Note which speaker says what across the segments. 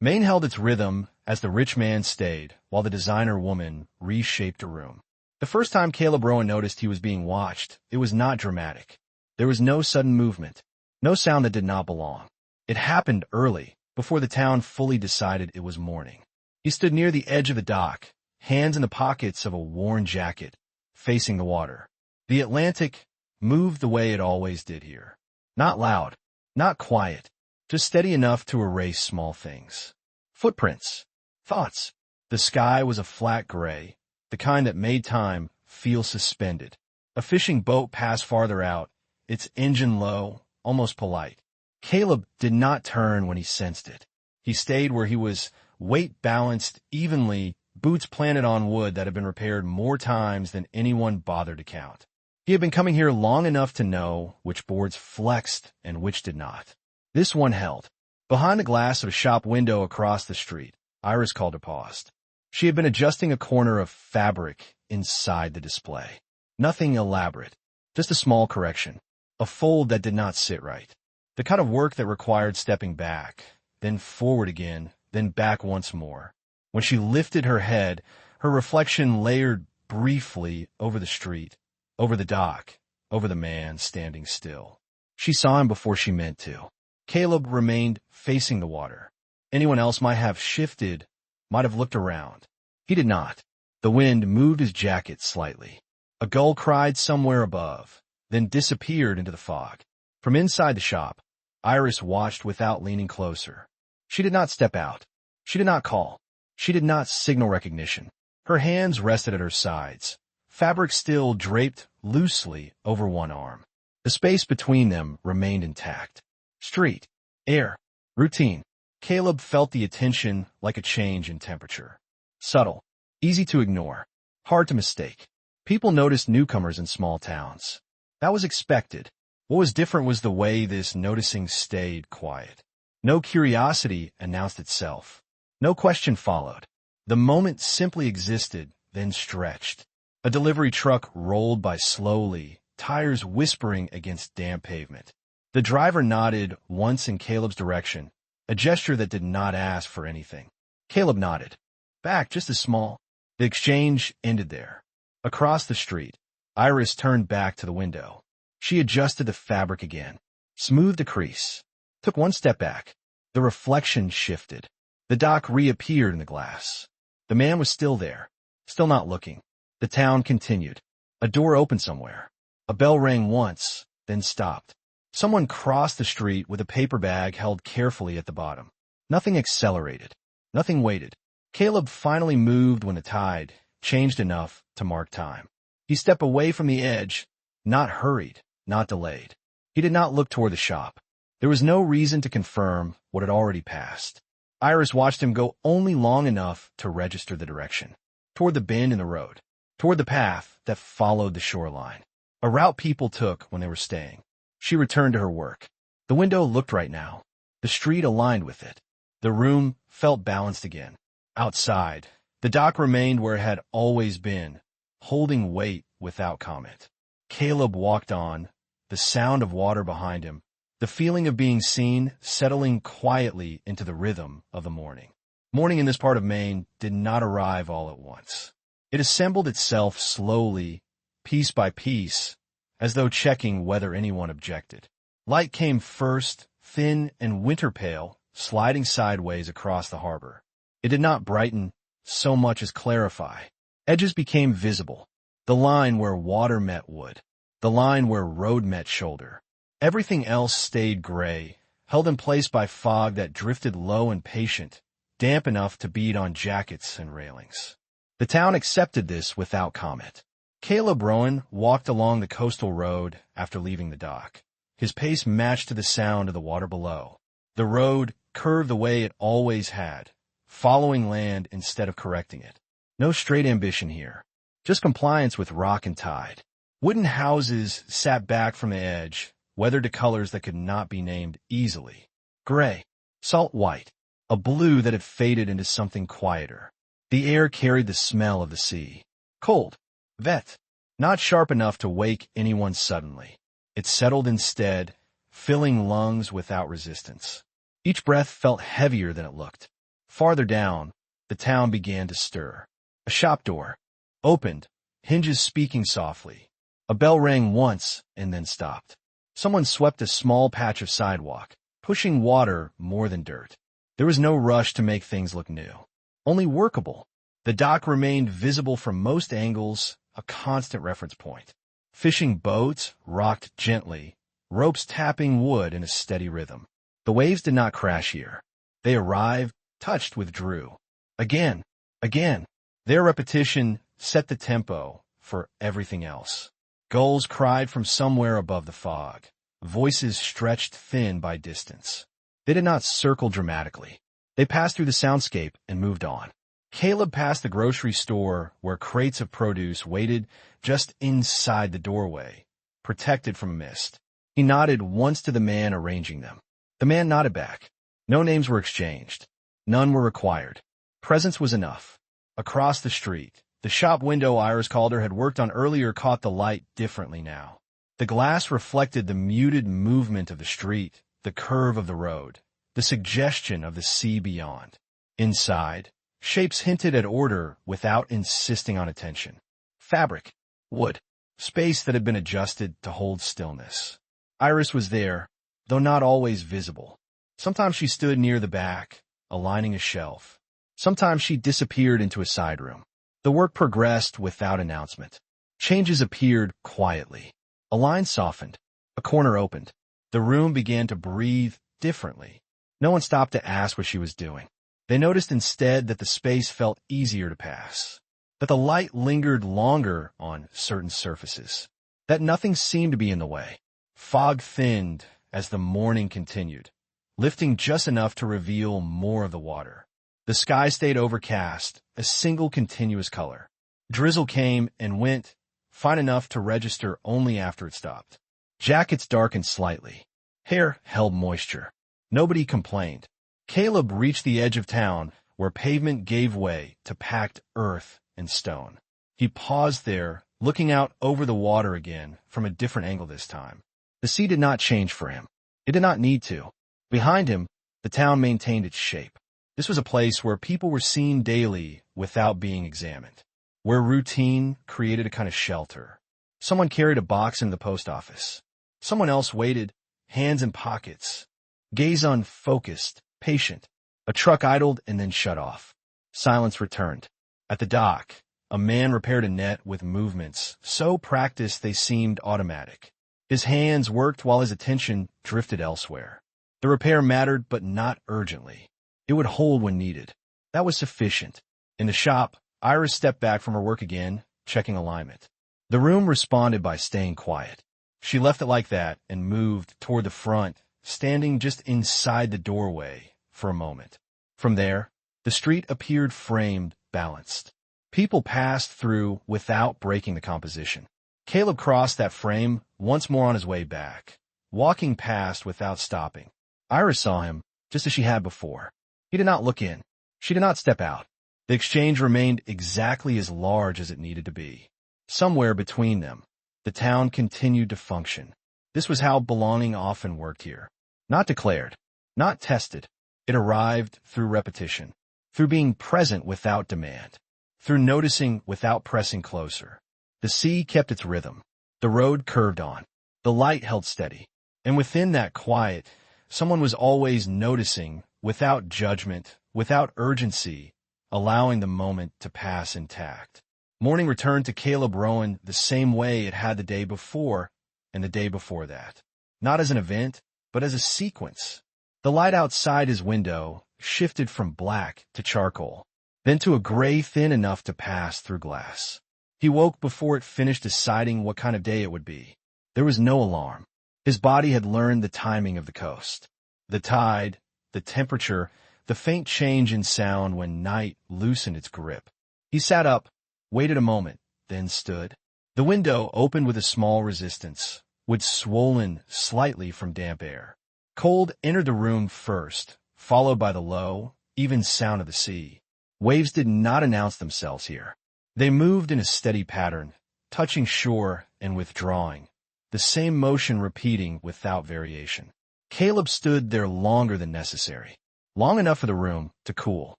Speaker 1: Maine held its rhythm as the rich man stayed, while the designer woman reshaped a room. The first time Caleb Rowan noticed he was being watched, it was not dramatic. There was no sudden movement, no sound that did not belong. It happened early, before the town fully decided it was morning. He stood near the edge of the dock, hands in the pockets of a worn jacket, facing the water. The Atlantic moved the way it always did here. Not loud, not quiet, just steady enough to erase small things. Footprints, thoughts. The sky was a flat gray, the kind that made time feel suspended. A fishing boat passed farther out, its engine low, almost polite. Caleb did not turn when he sensed it. He stayed where he was, weight balanced evenly, boots planted on wood that had been repaired more times than anyone bothered to count. He had been coming here long enough to know which boards flexed and which did not. This one held. Behind the glass of a shop window across the street, Iris called her paused. She had been adjusting a corner of fabric inside the display. Nothing elaborate, just a small correction. A fold that did not sit right. The kind of work that required stepping back, then forward again, then back once more. When she lifted her head, her reflection layered briefly over the street, over the dock, over the man standing still. She saw him before she meant to. Caleb remained facing the water. Anyone else might have shifted, might have looked around. He did not. The wind moved his jacket slightly. A gull cried somewhere above, then disappeared into the fog. From inside the shop, Iris watched without leaning closer. She did not step out. She did not call. She did not signal recognition. Her hands rested at her sides, fabric still draped loosely over one arm. The space between them remained intact. Street, air, routine. Caleb felt the attention like a change in temperature. Subtle, easy to ignore, hard to mistake. People noticed newcomers in small towns. That was expected. What was different was the way this noticing stayed quiet. No curiosity announced itself. No question followed. The moment simply existed, then stretched. A delivery truck rolled by slowly, tires whispering against damp pavement. The driver nodded once in Caleb's direction, a gesture that did not ask for anything. Caleb nodded. Back just as small. The exchange ended there. Across the street, Iris turned back to the window. She adjusted the fabric again, smoothed a crease, took one step back. The reflection shifted. The dock reappeared in the glass. The man was still there, still not looking. The town continued. A door opened somewhere. A bell rang once, then stopped. Someone crossed the street with a paper bag held carefully at the bottom. Nothing accelerated. Nothing waited. Caleb finally moved when the tide changed enough to mark time. He stepped away from the edge, not hurried, not delayed. He did not look toward the shop. There was no reason to confirm what had already passed. Iris watched him go only long enough to register the direction. Toward the bend in the road. Toward the path that followed the shoreline. A route people took when they were staying. She returned to her work. The window looked right now. The street aligned with it. The room felt balanced again. Outside, the dock remained where it had always been, holding weight without comment. Caleb walked on, the sound of water behind him, the feeling of being seen settling quietly into the rhythm of the morning. Morning in this part of Maine did not arrive all at once. It assembled itself slowly, piece by piece, as though checking whether anyone objected. Light came first, thin and winter pale, sliding sideways across the harbor. It did not brighten so much as clarify. Edges became visible. The line where water met wood. The line where road met shoulder. Everything else stayed gray, held in place by fog that drifted low and patient, damp enough to bead on jackets and railings. The town accepted this without comment. Caleb Rowan walked along the coastal road after leaving the dock. His pace matched to the sound of the water below. The road curved the way it always had, following land instead of correcting it. No straight ambition here, just compliance with rock and tide. Wooden houses sat back from the edge, weathered to colors that could not be named easily. Gray, salt white, a blue that had faded into something quieter. The air carried the smell of the sea. Cold, vet, not sharp enough to wake anyone suddenly. It settled instead, filling lungs without resistance. Each breath felt heavier than it looked. Farther down, the town began to stir. A shop door opened, hinges speaking softly. A bell rang once and then stopped. Someone swept a small patch of sidewalk, pushing water more than dirt. There was no rush to make things look new, only workable. The dock remained visible from most angles, a constant reference point. Fishing boats rocked gently, ropes tapping wood in a steady rhythm. The waves did not crash here. They arrived, touched, withdrew. Again, again. Their repetition set the tempo for everything else. Gulls cried from somewhere above the fog. Voices stretched thin by distance. They did not circle dramatically. They passed through the soundscape and moved on. Caleb passed the grocery store where crates of produce waited just inside the doorway, protected from mist. He nodded once to the man arranging them. The man nodded back. No names were exchanged. None were required. Presence was enough. Across the street, the shop window Iris Calder had worked on earlier caught the light differently now. The glass reflected the muted movement of the street, the curve of the road, the suggestion of the sea beyond. Inside, shapes hinted at order without insisting on attention. Fabric, wood, space that had been adjusted to hold stillness. Iris was there, though not always visible. Sometimes she stood near the back, aligning a shelf. Sometimes she disappeared into a side room. The work progressed without announcement. Changes appeared quietly. A line softened. A corner opened. The room began to breathe differently. No one stopped to ask what she was doing. They noticed instead that the space felt easier to pass, that the light lingered longer on certain surfaces, that nothing seemed to be in the way. Fog thinned as the morning continued, lifting just enough to reveal more of the water. The sky stayed overcast, a single continuous color. Drizzle came and went, fine enough to register only after it stopped. Jackets darkened slightly. Hair held moisture. Nobody complained. Caleb reached the edge of town, where pavement gave way to packed earth and stone. He paused there, looking out over the water again, from a different angle this time. The sea did not change for him. It did not need to. Behind him, the town maintained its shape. This was a place where people were seen daily without being examined, where routine created a kind of shelter. Someone carried a box into the post office. Someone else waited, hands in pockets, gaze unfocused, patient. A truck idled and then shut off. Silence returned. At the dock, a man repaired a net with movements so practiced they seemed automatic. His hands worked while his attention drifted elsewhere. The repair mattered, but not urgently. It would hold when needed. That was sufficient. In the shop, Iris stepped back from her work again, checking alignment. The room responded by staying quiet. She left it like that and moved toward the front, standing just inside the doorway for a moment. From there, the street appeared framed, balanced. People passed through without breaking the composition. Caleb crossed that frame once more on his way back, walking past without stopping. Iris saw him, just as she had before. He did not look in. She did not step out. The exchange remained exactly as large as it needed to be. Somewhere between them, the town continued to function. This was how belonging often worked here. Not declared, not tested. It arrived through repetition, through being present without demand, through noticing without pressing closer. The sea kept its rhythm. The road curved on. The light held steady. And within that quiet, someone was always noticing, without judgment, without urgency, allowing the moment to pass intact. Morning returned to Caleb Rowan the same way it had the day before and the day before that. Not as an event, but as a sequence. The light outside his window shifted from black to charcoal, then to a gray thin enough to pass through glass. He woke before it finished deciding what kind of day it would be. There was no alarm. His body had learned the timing of the coast. The tide, the temperature, the faint change in sound when night loosened its grip. He sat up, waited a moment, then stood. The window opened with a small resistance, wood swollen slightly from damp air. Cold entered the room first, followed by the low, even sound of the sea. Waves did not announce themselves here. They moved in a steady pattern, touching shore and withdrawing, the same motion repeating without variation. Caleb stood there longer than necessary, long enough for the room to cool,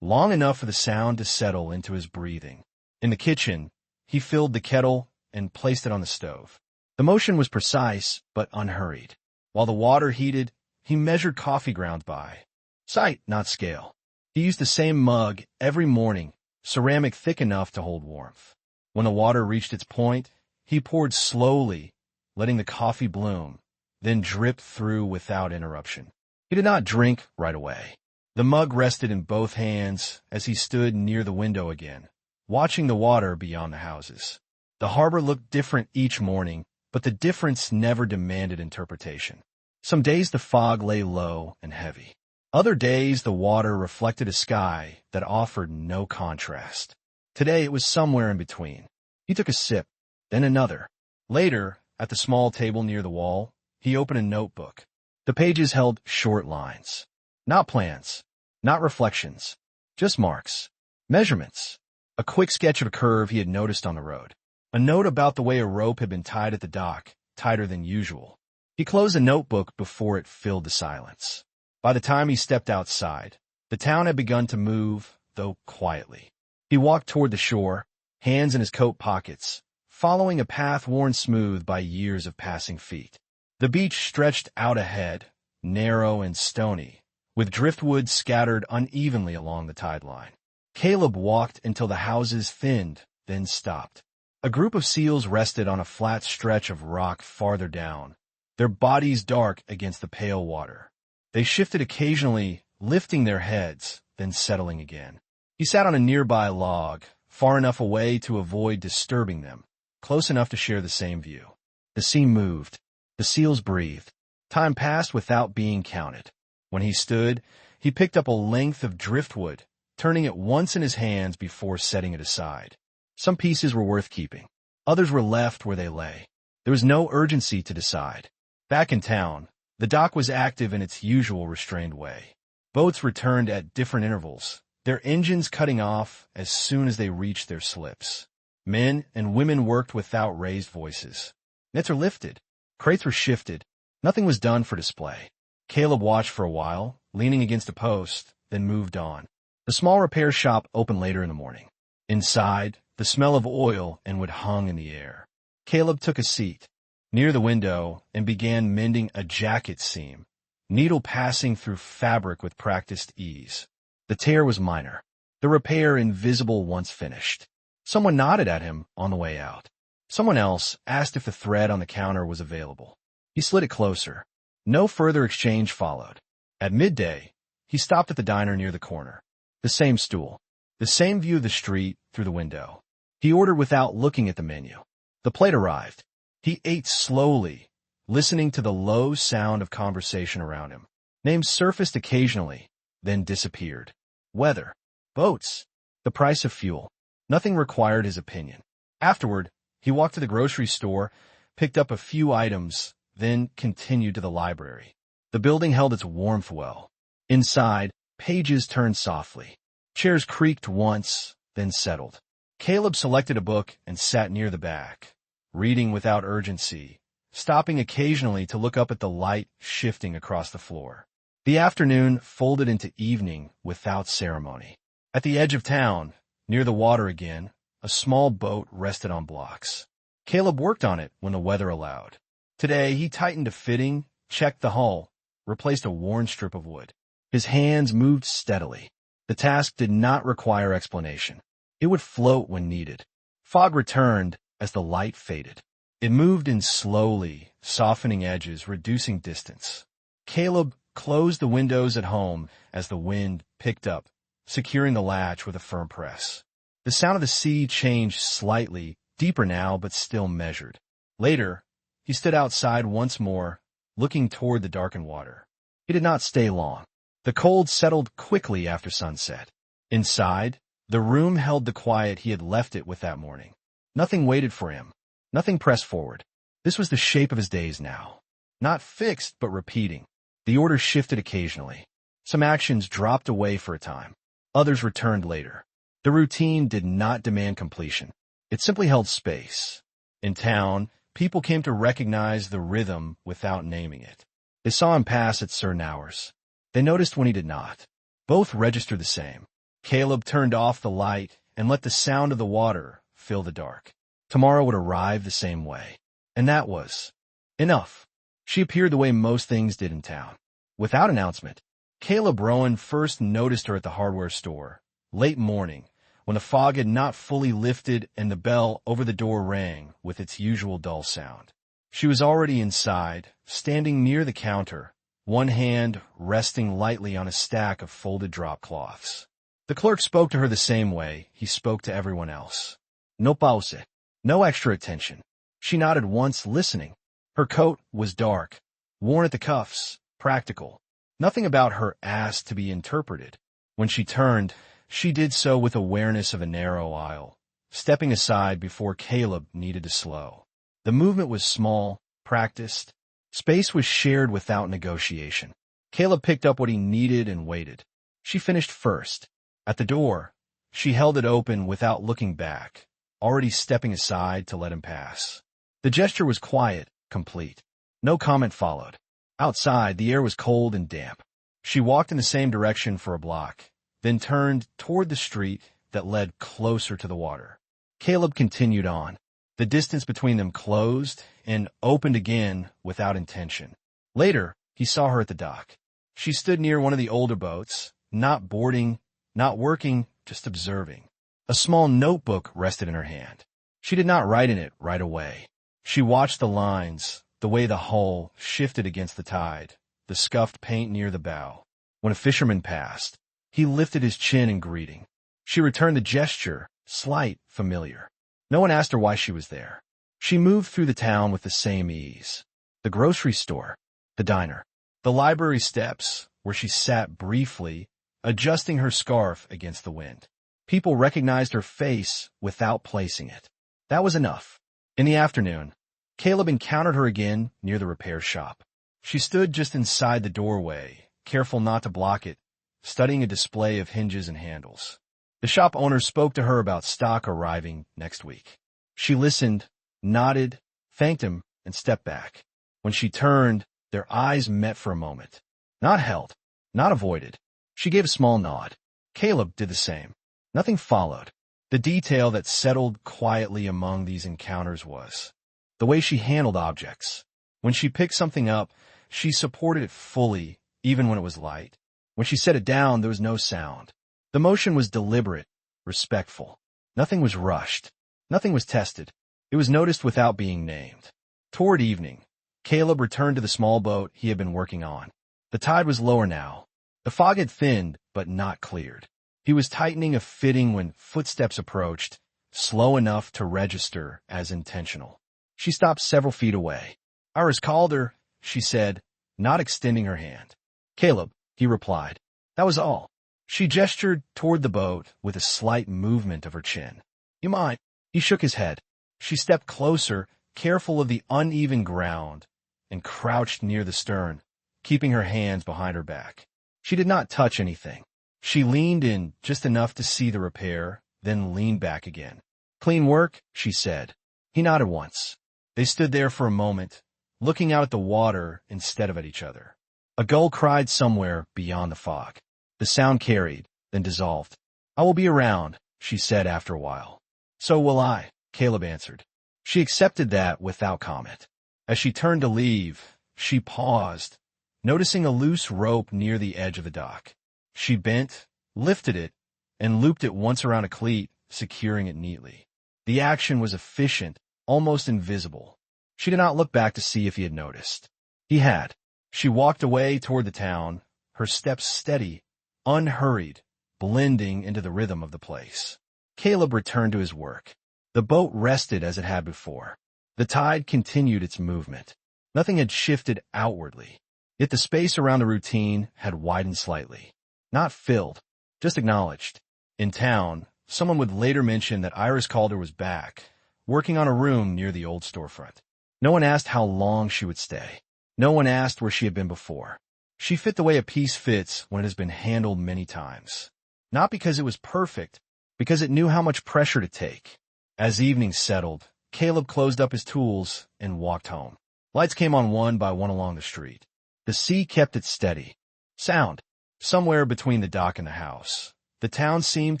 Speaker 1: long enough for the sound to settle into his breathing. In the kitchen, he filled the kettle and placed it on the stove. The motion was precise but unhurried. While the water heated, he measured coffee grounds by sight, not scale. He used the same mug every morning, ceramic thick enough to hold warmth. When the water reached its point, he poured slowly, letting the coffee bloom, then dripped through without interruption. He did not drink right away. The mug rested in both hands as he stood near the window again, watching the water beyond the houses. The harbor looked different each morning, but the difference never demanded interpretation. Some days the fog lay low and heavy. Other days the water reflected a sky that offered no contrast. Today it was somewhere in between. He took a sip, then another. Later, at the small table near the wall, he opened a notebook. The pages held short lines. Not plans, not reflections, just marks, measurements. A quick sketch of a curve he had noticed on the road. A note about the way a rope had been tied at the dock, tighter than usual. He closed the notebook before it filled the silence. By the time he stepped outside, the town had begun to move, though quietly. He walked toward the shore, hands in his coat pockets, following a path worn smooth by years of passing feet. The beach stretched out ahead, narrow and stony, with driftwood scattered unevenly along the tide line. Caleb walked until the houses thinned, then stopped. A group of seals rested on a flat stretch of rock farther down, their bodies dark against the pale water. They shifted occasionally, lifting their heads, then settling again. He sat on a nearby log, far enough away to avoid disturbing them, close enough to share the same view. The sea moved. The seals breathed. Time passed without being counted. When he stood, he picked up a length of driftwood, turning it once in his hands before setting it aside. Some pieces were worth keeping. Others were left where they lay. There was no urgency to decide. Back in town, the dock was active in its usual restrained way. Boats returned at different intervals, their engines cutting off as soon as they reached their slips. Men and women worked without raised voices. Nets were lifted. Crates were shifted. Nothing was done for display. Caleb watched for a while, leaning against a post, then moved on. The small repair shop opened later in the morning. Inside, the smell of oil and wood hung in the air. Caleb took a seat near the window and began mending a jacket seam, needle passing through fabric with practiced ease. The tear was minor, the repair invisible once finished. Someone nodded at him on the way out. Someone else asked if the thread on the counter was available. He slid it closer. No further exchange followed. At midday, he stopped at the diner near the corner. The same stool, the same view of the street through the window. He ordered without looking at the menu. The plate arrived. He ate slowly, listening to the low sound of conversation around him. Names surfaced occasionally, then disappeared. Weather, boats, the price of fuel. Nothing required his opinion. Afterward, he walked to the grocery store, picked up a few items, then continued to the library. The building held its warmth well. Inside, pages turned softly. Chairs creaked once, then settled. Caleb selected a book and sat near the back, reading without urgency, stopping occasionally to look up at the light shifting across the floor. The afternoon folded into evening without ceremony. At the edge of town, near the water again, a small boat rested on blocks. Caleb worked on it when the weather allowed. Today, he tightened a fitting, checked the hull, replaced a worn strip of wood. His hands moved steadily. The task did not require explanation. It would float when needed. Fog returned as the light faded. It moved in slowly, softening edges, reducing distance. Caleb closed the windows at home as the wind picked up, securing the latch with a firm press. The sound of the sea changed slightly, deeper now but still measured. Later, he stood outside once more, looking toward the darkened water. He did not stay long. The cold settled quickly after sunset. Inside, the room held the quiet he had left it with that morning. Nothing waited for him. Nothing pressed forward. This was the shape of his days now. Not fixed, but repeating. The order shifted occasionally. Some actions dropped away for a time. Others returned later. The routine did not demand completion. It simply held space. In town, people came to recognize the rhythm without naming it. They saw him pass at certain hours. They noticed when he did not. Both registered the same. Caleb turned off the light and let the sound of the water fill the dark. Tomorrow would arrive the same way. And that was enough. She appeared the way most things did in town. Without announcement, Caleb Rowan first noticed her at the hardware store, late morning, when the fog had not fully lifted and the bell over the door rang with its usual dull sound. She was already inside, standing near the counter, one hand resting lightly on a stack of folded drop cloths. The clerk spoke to her the same way he spoke to everyone else. No pause. No extra attention. She nodded once, listening. Her coat was dark, worn at the cuffs, practical. Nothing about her asked to be interpreted. When she turned, she did so with awareness of a narrow aisle, stepping aside before Caleb needed to slow. The movement was small, practiced. Space was shared without negotiation. Caleb picked up what he needed and waited. She finished first. At the door, she held it open without looking back, already stepping aside to let him pass. The gesture was quiet, complete. No comment followed. Outside, the air was cold and damp. She walked in the same direction for a block, then turned toward the street that led closer to the water. Caleb continued on. The distance between them closed and opened again without intention. Later, he saw her at the dock. She stood near one of the older boats, not boarding, not working, just observing. A small notebook rested in her hand. She did not write in it right away. She watched the lines, the way the hull shifted against the tide, the scuffed paint near the bow. When a fisherman passed, he lifted his chin in greeting. She returned the gesture, slight, familiar. No one asked her why she was there. She moved through the town with the same ease. The grocery store, the diner, the library steps, where she sat briefly, adjusting her scarf against the wind. People recognized her face without placing it. That was enough. In the afternoon, Caleb encountered her again near the repair shop. She stood just inside the doorway, careful not to block it, studying a display of hinges and handles. The shop owner spoke to her about stock arriving next week. She listened, nodded, thanked him, and stepped back. When she turned, their eyes met for a moment. Not held, not avoided. She gave a small nod. Caleb did the same. Nothing followed. The detail that settled quietly among these encounters was the way she handled objects. When she picked something up, she supported it fully, even when it was light. When she set it down, there was no sound. The motion was deliberate, respectful. Nothing was rushed. Nothing was tested. It was noticed without being named. Toward evening, Caleb returned to the small boat he had been working on. The tide was lower now. The fog had thinned, but not cleared. He was tightening a fitting when footsteps approached, slow enough to register as intentional. She stopped several feet away. "Iris Calder," she said, not extending her hand. "Caleb," he replied. That was all. She gestured toward the boat with a slight movement of her chin. "You might." He shook his head. She stepped closer, careful of the uneven ground, and crouched near the stern, keeping her hands behind her back. She did not touch anything. She leaned in just enough to see the repair, then leaned back again. "Clean work," she said. He nodded once. They stood there for a moment, looking out at the water instead of at each other. A gull cried somewhere beyond the fog. The sound carried, then dissolved. "I will be around," she said after a while. "So will I," Caleb answered. She accepted that without comment. As she turned to leave, she paused, noticing a loose rope near the edge of the dock. She bent, lifted it, and looped it once around a cleat, securing it neatly. The action was efficient, almost invisible. She did not look back to see if he had noticed. He had. She walked away toward the town, her steps steady, unhurried, blending into the rhythm of the place. Caleb returned to his work. The boat rested as it had before. The tide continued its movement. Nothing had shifted outwardly, yet the space around the routine had widened slightly. Not filled, just acknowledged. In town, someone would later mention that Iris Calder was back, working on a room near the old storefront. No one asked how long she would stay. No one asked where she had been before. She fit the way a piece fits when it has been handled many times. Not because it was perfect, because it knew how much pressure to take. As evening settled, Caleb closed up his tools and walked home. Lights came on one by one along the street. The sea kept it steady. Sound. Somewhere between the dock and the house, the town seemed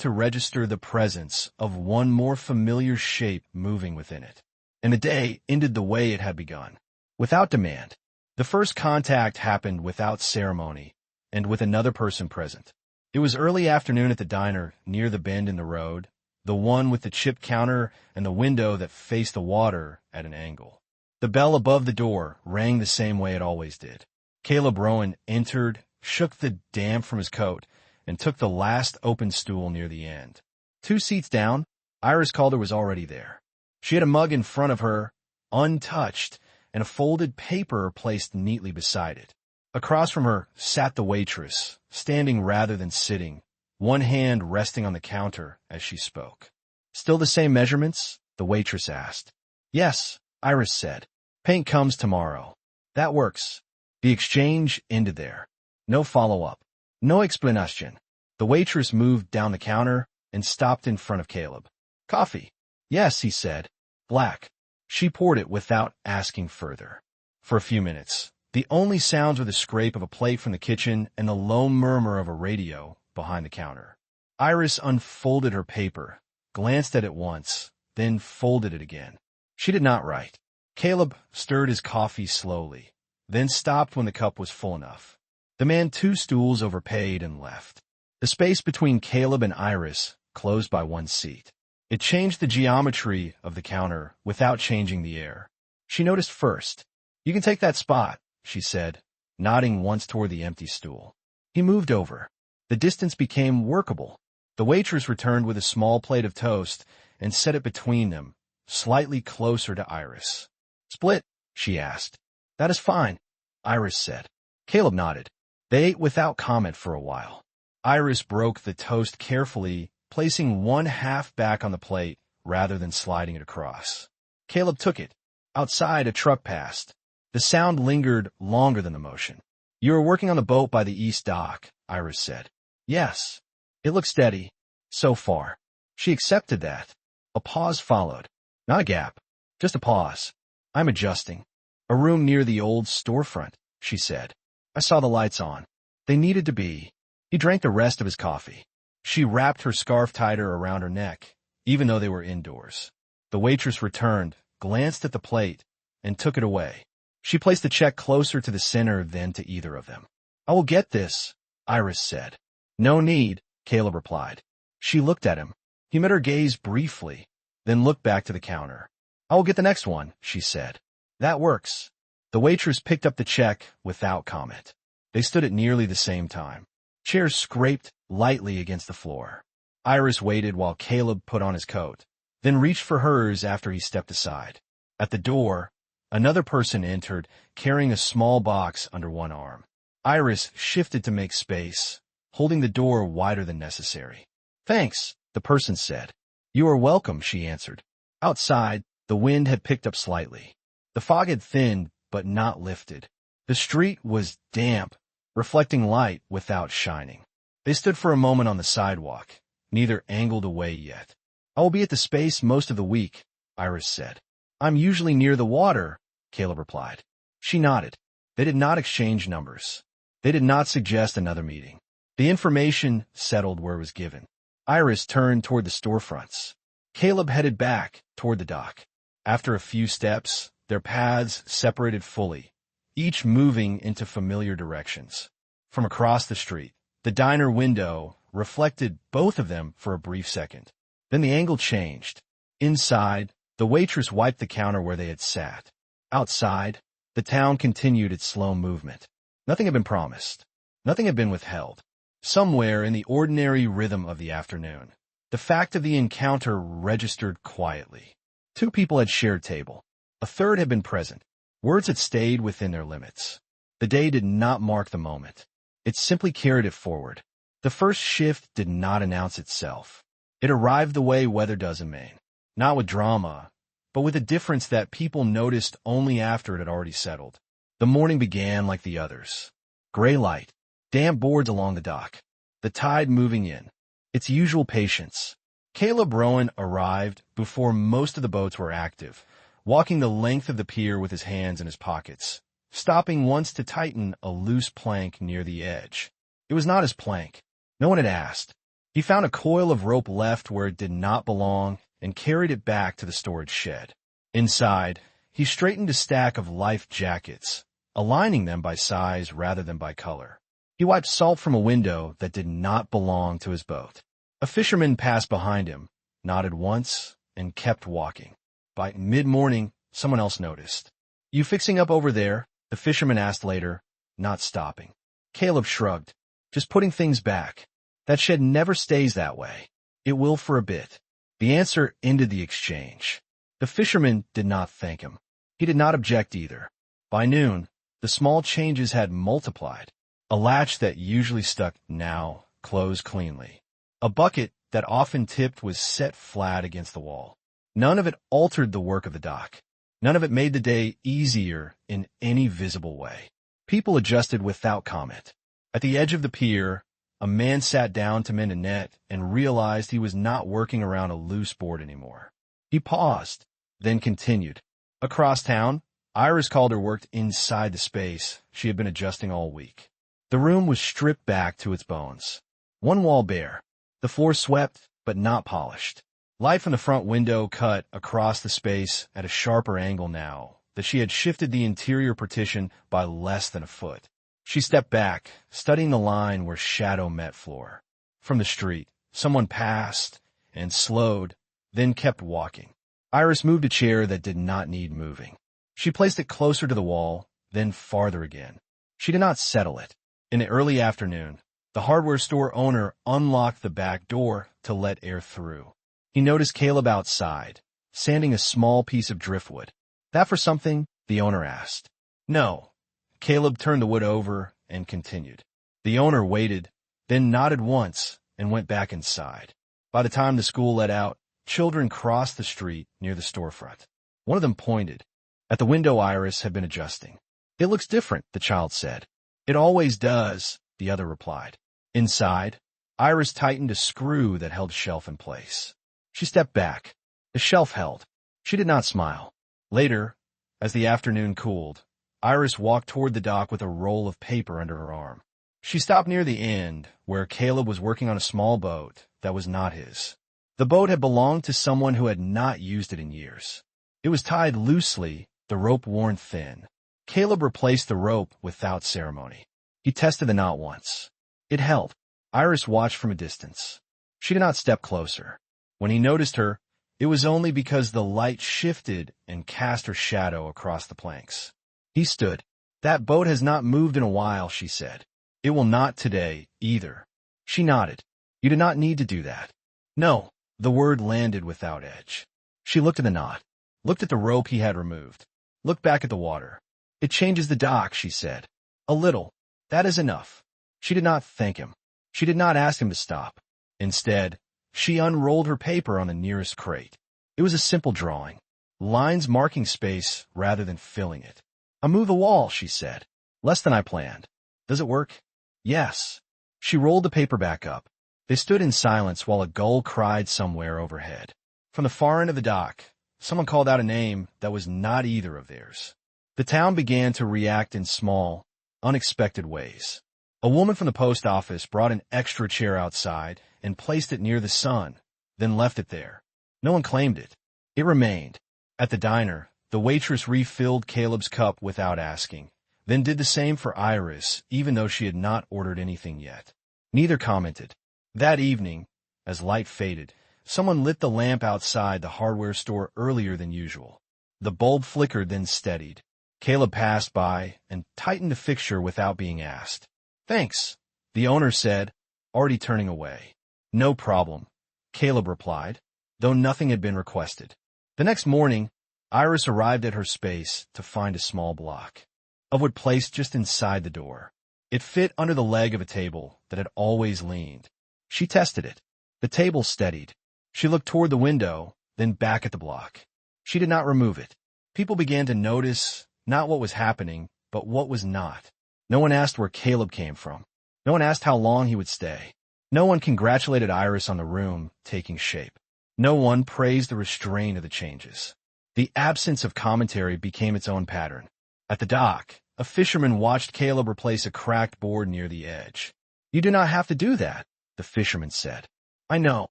Speaker 1: to register the presence of one more familiar shape moving within it. And the day ended the way it had begun, without demand. The first contact happened without ceremony and with another person present. It was early afternoon at the diner near the bend in the road, the one with the chip counter and the window that faced the water at an angle. The bell above the door rang the same way it always did. Caleb Rowan entered, shook the damp from his coat, and took the last open stool near the end. 2 seats down, Iris Calder was already there. She had a mug in front of her, untouched, and a folded paper placed neatly beside it. Across from her sat the waitress, standing rather than sitting, one hand resting on the counter as she spoke. "Still the same measurements?" the waitress asked. "Yes," Iris said. "Paint comes tomorrow." "That works." The exchange ended there. No follow-up. No explanation. The waitress moved down the counter and stopped in front of Caleb. "Coffee?" "Yes," he said. "Black." She poured it without asking further. For a few minutes, the only sounds were the scrape of a plate from the kitchen and the low murmur of a radio behind the counter. Iris unfolded her paper, glanced at it once, then folded it again. She did not write. Caleb stirred his coffee slowly, then stopped when the cup was full enough. The man 2 stools overpaid and left. The space between Caleb and Iris closed by 1 seat. It changed the geometry of the counter without changing the air. She noticed first. "You can take that spot," she said, nodding once toward the empty stool. He moved over. The distance became workable. The waitress returned with a small plate of toast and set it between them, slightly closer to Iris. "Split?" she asked. "That is fine," Iris said. Caleb nodded. They ate without comment for a while. Iris broke the toast carefully, placing 1/2 back on the plate rather than sliding it across. Caleb took it. Outside, a truck passed. The sound lingered longer than the motion. "You are working on the boat by the east dock," Iris said. "Yes." "It looks steady. So far." She accepted that. A pause followed. Not a gap, just a pause. "I'm adjusting." "A room near the old storefront," she said. "I saw the lights on. They needed to be." He drank the rest of his coffee. She wrapped her scarf tighter around her neck, even though they were indoors. The waitress returned, glanced at the plate, and took it away. She placed the check closer to the center than to either of them. "I will get this," Iris said. "No need," Caleb replied. She looked at him. He met her gaze briefly, then looked back to the counter. "I will get the next one," she said. "That works." The waitress picked up the check without comment. They stood at nearly the same time. Chairs scraped lightly against the floor. Iris waited while Caleb put on his coat, then reached for hers after he stepped aside. At the door, another person entered, carrying a small box under one arm. Iris shifted to make space, holding the door wider than necessary. "Thanks," the person said. "You are welcome," she answered. Outside, the wind had picked up slightly. The fog had thinned, but not lifted. The street was damp, reflecting light without shining. They stood for a moment on the sidewalk, neither angled away yet. "I will be at the space most of the week," Iris said. "I'm usually near the water," Caleb replied. She nodded. They did not exchange numbers. They did not suggest another meeting. The information settled where it was given. Iris turned toward the storefronts. Caleb headed back toward the dock. After a few steps, their paths separated fully, each moving into familiar directions. From across the street, the diner window reflected both of them for a brief second. Then the angle changed. Inside, the waitress wiped the counter where they had sat. Outside, the town continued its slow movement. Nothing had been promised. Nothing had been withheld. Somewhere in the ordinary rhythm of the afternoon, the fact of the encounter registered quietly. 2 people had shared table. A third had been present. Words had stayed within their limits. The day did not mark the moment. It simply carried it forward. The first shift did not announce itself. It arrived the way weather does in Maine. Not with drama, but with a difference that people noticed only after it had already settled. The morning began like the others. Gray light, damp boards along the dock, the tide moving in, its usual patience. Caleb Rowan arrived before most of the boats were active, walking the length of the pier with his hands in his pockets, stopping once to tighten a loose plank near the edge. It was not his plank. No one had asked. He found a coil of rope left where it did not belong and carried it back to the storage shed. Inside, he straightened a stack of life jackets, aligning them by size rather than by color. He wiped salt from a window that did not belong to his boat. A fisherman passed behind him, nodded once, and kept walking. By mid-morning, someone else noticed. "You fixing up over there?" the fisherman asked later, not stopping. Caleb shrugged. "Just putting things back. That shed never stays that way. It will for a bit." The answer ended the exchange. The fisherman did not thank him. He did not object either. By noon, the small changes had multiplied. A latch that usually stuck now closed cleanly. A bucket that often tipped was set flat against the wall. None of it altered the work of the dock. None of it made the day easier in any visible way. People adjusted without comment. At the edge of the pier, a man sat down to mend a net and realized he was not working around a loose board anymore. He paused, then continued. Across town, Iris Calder worked inside the space she had been adjusting all week. The room was stripped back to its bones. One wall bare, the floor swept but not polished. Light from the front window cut across the space at a sharper angle now that she had shifted the interior partition by less than a foot. She stepped back, studying the line where shadow met floor. From the street, someone passed and slowed, then kept walking. Iris moved a chair that did not need moving. She placed it closer to the wall, then farther again. She did not settle it. In the early afternoon, the hardware store owner unlocked the back door to let air through. He noticed Caleb outside, sanding a small piece of driftwood. "That for something?" the owner asked. "No." Caleb turned the wood over and continued. The owner waited, then nodded once and went back inside. By the time the school let out, children crossed the street near the storefront. One of them pointed. At the window Iris had been adjusting. "It looks different," the child said. "It always does," the other replied. Inside, Iris tightened a screw that held the shelf in place. She stepped back. The shelf held. She did not smile. Later, as the afternoon cooled, Iris walked toward the dock with a roll of paper under her arm. She stopped near the end, where Caleb was working on a small boat that was not his. The boat had belonged to someone who had not used it in years. It was tied loosely, the rope worn thin. Caleb replaced the rope without ceremony. He tested the knot once. It held. Iris watched from a distance. She did not step closer. When he noticed her, it was only because the light shifted and cast her shadow across the planks. He stood. "That boat has not moved in a while," she said. "It will not today, either." She nodded. "You did not need to do that." "No." The word landed without edge. She looked at the knot, looked at the rope he had removed, looked back at the water. "It changes the dock," she said. "A little. That is enough." She did not thank him. She did not ask him to stop. Instead, she unrolled her paper on the nearest crate. It was a simple drawing, lines marking space rather than filling it. "I moved the wall," she said. "Less than I planned. Does it work?" "Yes." She rolled the paper back up. They stood in silence while a gull cried somewhere overhead. From the far end of the dock, someone called out a name that was not either of theirs. The town began to react in small, unexpected ways. A woman from the post office brought an extra chair outside and placed it near the sun, then left it there. No one claimed it. It remained. At the diner, the waitress refilled Caleb's cup without asking, then did the same for Iris, even though she had not ordered anything yet. Neither commented. That evening, as light faded, someone lit the lamp outside the hardware store earlier than usual. The bulb flickered, then steadied. Caleb passed by and tightened the fixture without being asked. "Thanks," the owner said, already turning away. "No problem," Caleb replied, though nothing had been requested. The next morning, Iris arrived at her space to find a small block of wood placed just inside the door. It fit under the leg of a table that had always leaned. She tested it. The table steadied. She looked toward the window, then back at the block. She did not remove it. People began to notice not what was happening, but what was not. No one asked where Caleb came from. No one asked how long he would stay. No one congratulated Iris on the room taking shape. No one praised the restraint of the changes. The absence of commentary became its own pattern. At the dock, a fisherman watched Caleb replace a cracked board near the edge. You do not have to do that, the fisherman said. I know.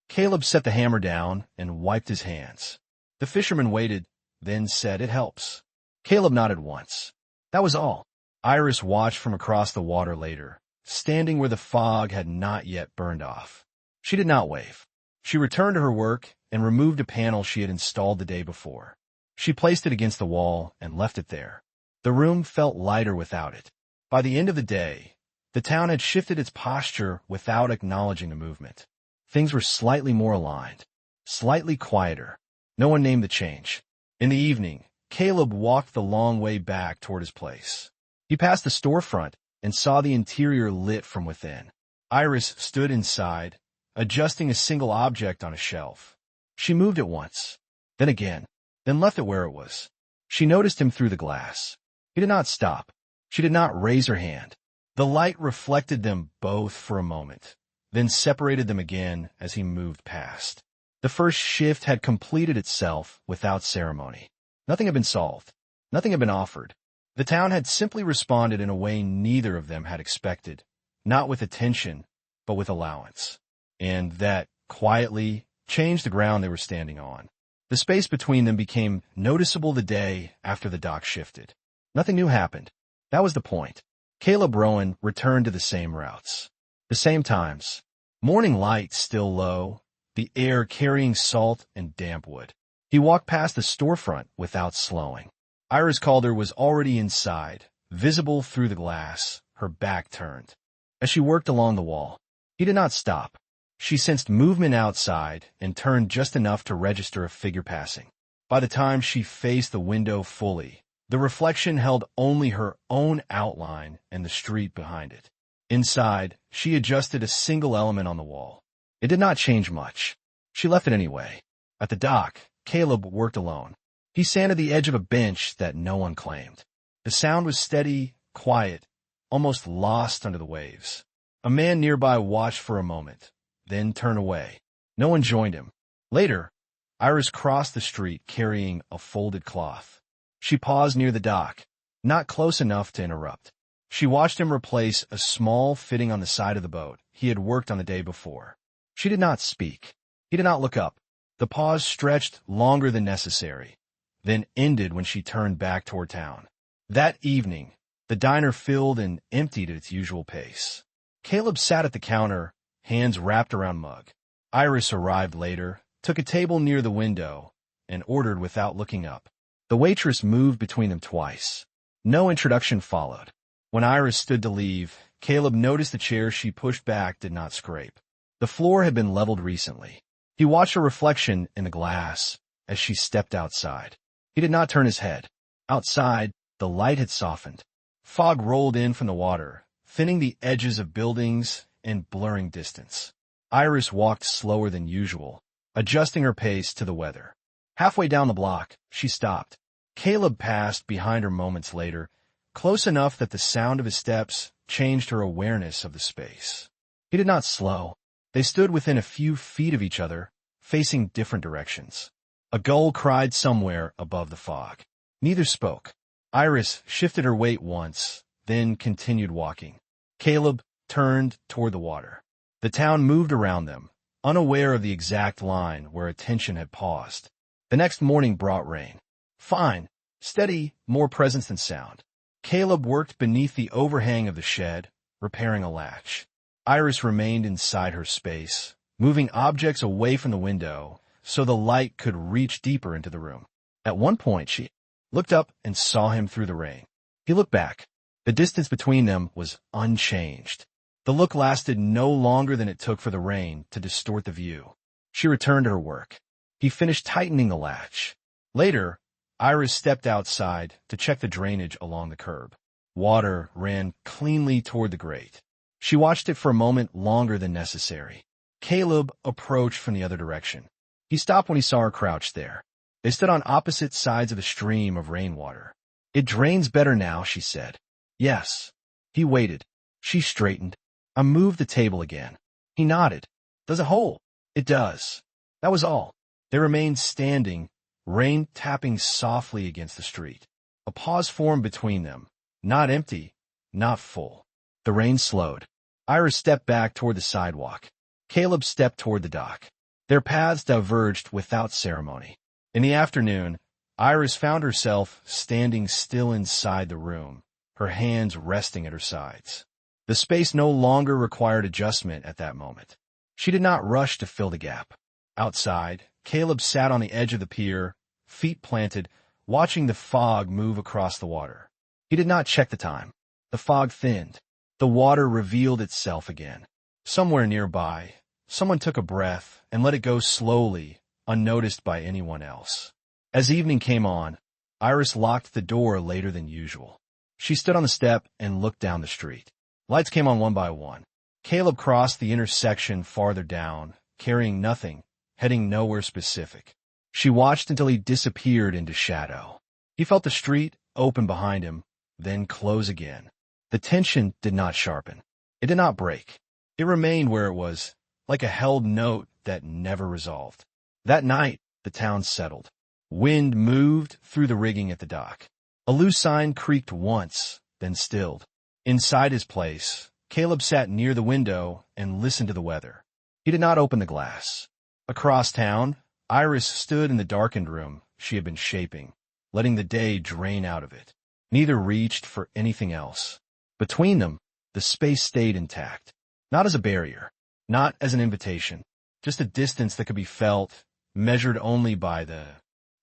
Speaker 1: Caleb set the hammer down and wiped his hands. The fisherman waited, then said, it helps. Caleb nodded once. That was all. Iris watched from across the water later, standing where the fog had not yet burned off. She did not wave. She returned to her work and removed a panel she had installed the day before. She placed it against the wall and left it there. The room felt lighter without it. By the end of the day, the town had shifted its posture without acknowledging the movement. Things were slightly more aligned, slightly quieter. No one named the change. In the evening, Caleb walked the long way back toward his place. He passed the storefront and saw the interior lit from within. Iris stood inside, adjusting a single object on a shelf. She moved it once, then again, then left it where it was. She noticed him through the glass. He did not stop. She did not raise her hand. The light reflected them both for a moment, then separated them again as he moved past. The first shift had completed itself without ceremony. Nothing had been solved. Nothing had been offered. The town had simply responded in a way neither of them had expected, not with attention, but with allowance. And that, quietly, changed the ground they were standing on. The space between them became noticeable the day after the dock shifted. Nothing new happened. That was the point. Caleb Rowan returned to the same routes, the same times. Morning light still low, the air carrying salt and damp wood. He walked past the storefront without slowing. Iris Calder was already inside, visible through the glass, her back turned. As she worked along the wall, he did not stop. She sensed movement outside and turned just enough to register a figure passing. By the time she faced the window fully, the reflection held only her own outline and the street behind it. Inside, she adjusted a single element on the wall. It did not change much. She left it anyway. At the dock, Caleb worked alone. He sanded the edge of a bench that no one claimed. The sound was steady, quiet, almost lost under the waves. A man nearby watched for a moment, then turned away. No one joined him. Later, Iris crossed the street carrying a folded cloth. She paused near the dock, not close enough to interrupt. She watched him replace a small fitting on the side of the boat he had worked on the day before. She did not speak. He did not look up. The pause stretched longer than necessary, then ended when she turned back toward town. That evening, the diner filled and emptied at its usual pace. Caleb sat at the counter, hands wrapped around mug. Iris arrived later, took a table near the window, and ordered without looking up. The waitress moved between them twice. No introduction followed. When Iris stood to leave, Caleb noticed the chair she pushed back did not scrape. The floor had been leveled recently. He watched her reflection in the glass as she stepped outside. He did not turn his head. Outside, the light had softened. Fog rolled in from the water, thinning the edges of buildings and blurring distance. Iris walked slower than usual, adjusting her pace to the weather. Halfway down the block, she stopped. Caleb passed behind her moments later, close enough that the sound of his steps changed her awareness of the space. He did not slow. They stood within a few feet of each other, facing different directions. A gull cried somewhere above the fog. Neither spoke. Iris shifted her weight once, then continued walking. Caleb turned toward the water. The town moved around them, unaware of the exact line where attention had paused. The next morning brought rain. Fine, steady, more presence than sound. Caleb worked beneath the overhang of the shed, repairing a latch. Iris remained inside her space, moving objects away from the window so the light could reach deeper into the room. At one point, she looked up and saw him through the rain. He looked back. The distance between them was unchanged. The look lasted no longer than it took for the rain to distort the view. She returned to her work. He finished tightening the latch. Later, Iris stepped outside to check the drainage along the curb. Water ran cleanly toward the grate. She watched it for a moment longer than necessary. Caleb approached from the other direction. He stopped when he saw her crouched there. They stood on opposite sides of a stream of rainwater. It drains better now, she said. Yes. He waited. She straightened. I moved the table again. He nodded. Does it hold? It does. That was all. They remained standing, rain tapping softly against the street. A pause formed between them. Not empty, not full. The rain slowed. Iris stepped back toward the sidewalk. Caleb stepped toward the dock. Their paths diverged without ceremony. In the afternoon, Iris found herself standing still inside the room, her hands resting at her sides. The space no longer required adjustment at that moment. She did not rush to fill the gap. Outside, Caleb sat on the edge of the pier, feet planted, watching the fog move across the water. He did not check the time. The fog thinned. The water revealed itself again. Somewhere nearby, someone took a breath and let it go slowly, unnoticed by anyone else. As evening came on, Iris locked the door later than usual. She stood on the step and looked down the street. Lights came on one by one. Caleb crossed the intersection farther down, carrying nothing, heading nowhere specific. She watched until he disappeared into shadow. He felt the street open behind him, then close again. The tension did not sharpen. It did not break. It remained where it was, like a held note that never resolved. That night, the town settled. Wind moved through the rigging at the dock. A loose sign creaked once, then stilled. Inside his place, Caleb sat near the window and listened to the weather. He did not open the glass. Across town, Iris stood in the darkened room she had been shaping, letting the day drain out of it. Neither reached for anything else. Between them, the space stayed intact. Not as a barrier, not as an invitation, just a distance that could be felt, measured only by the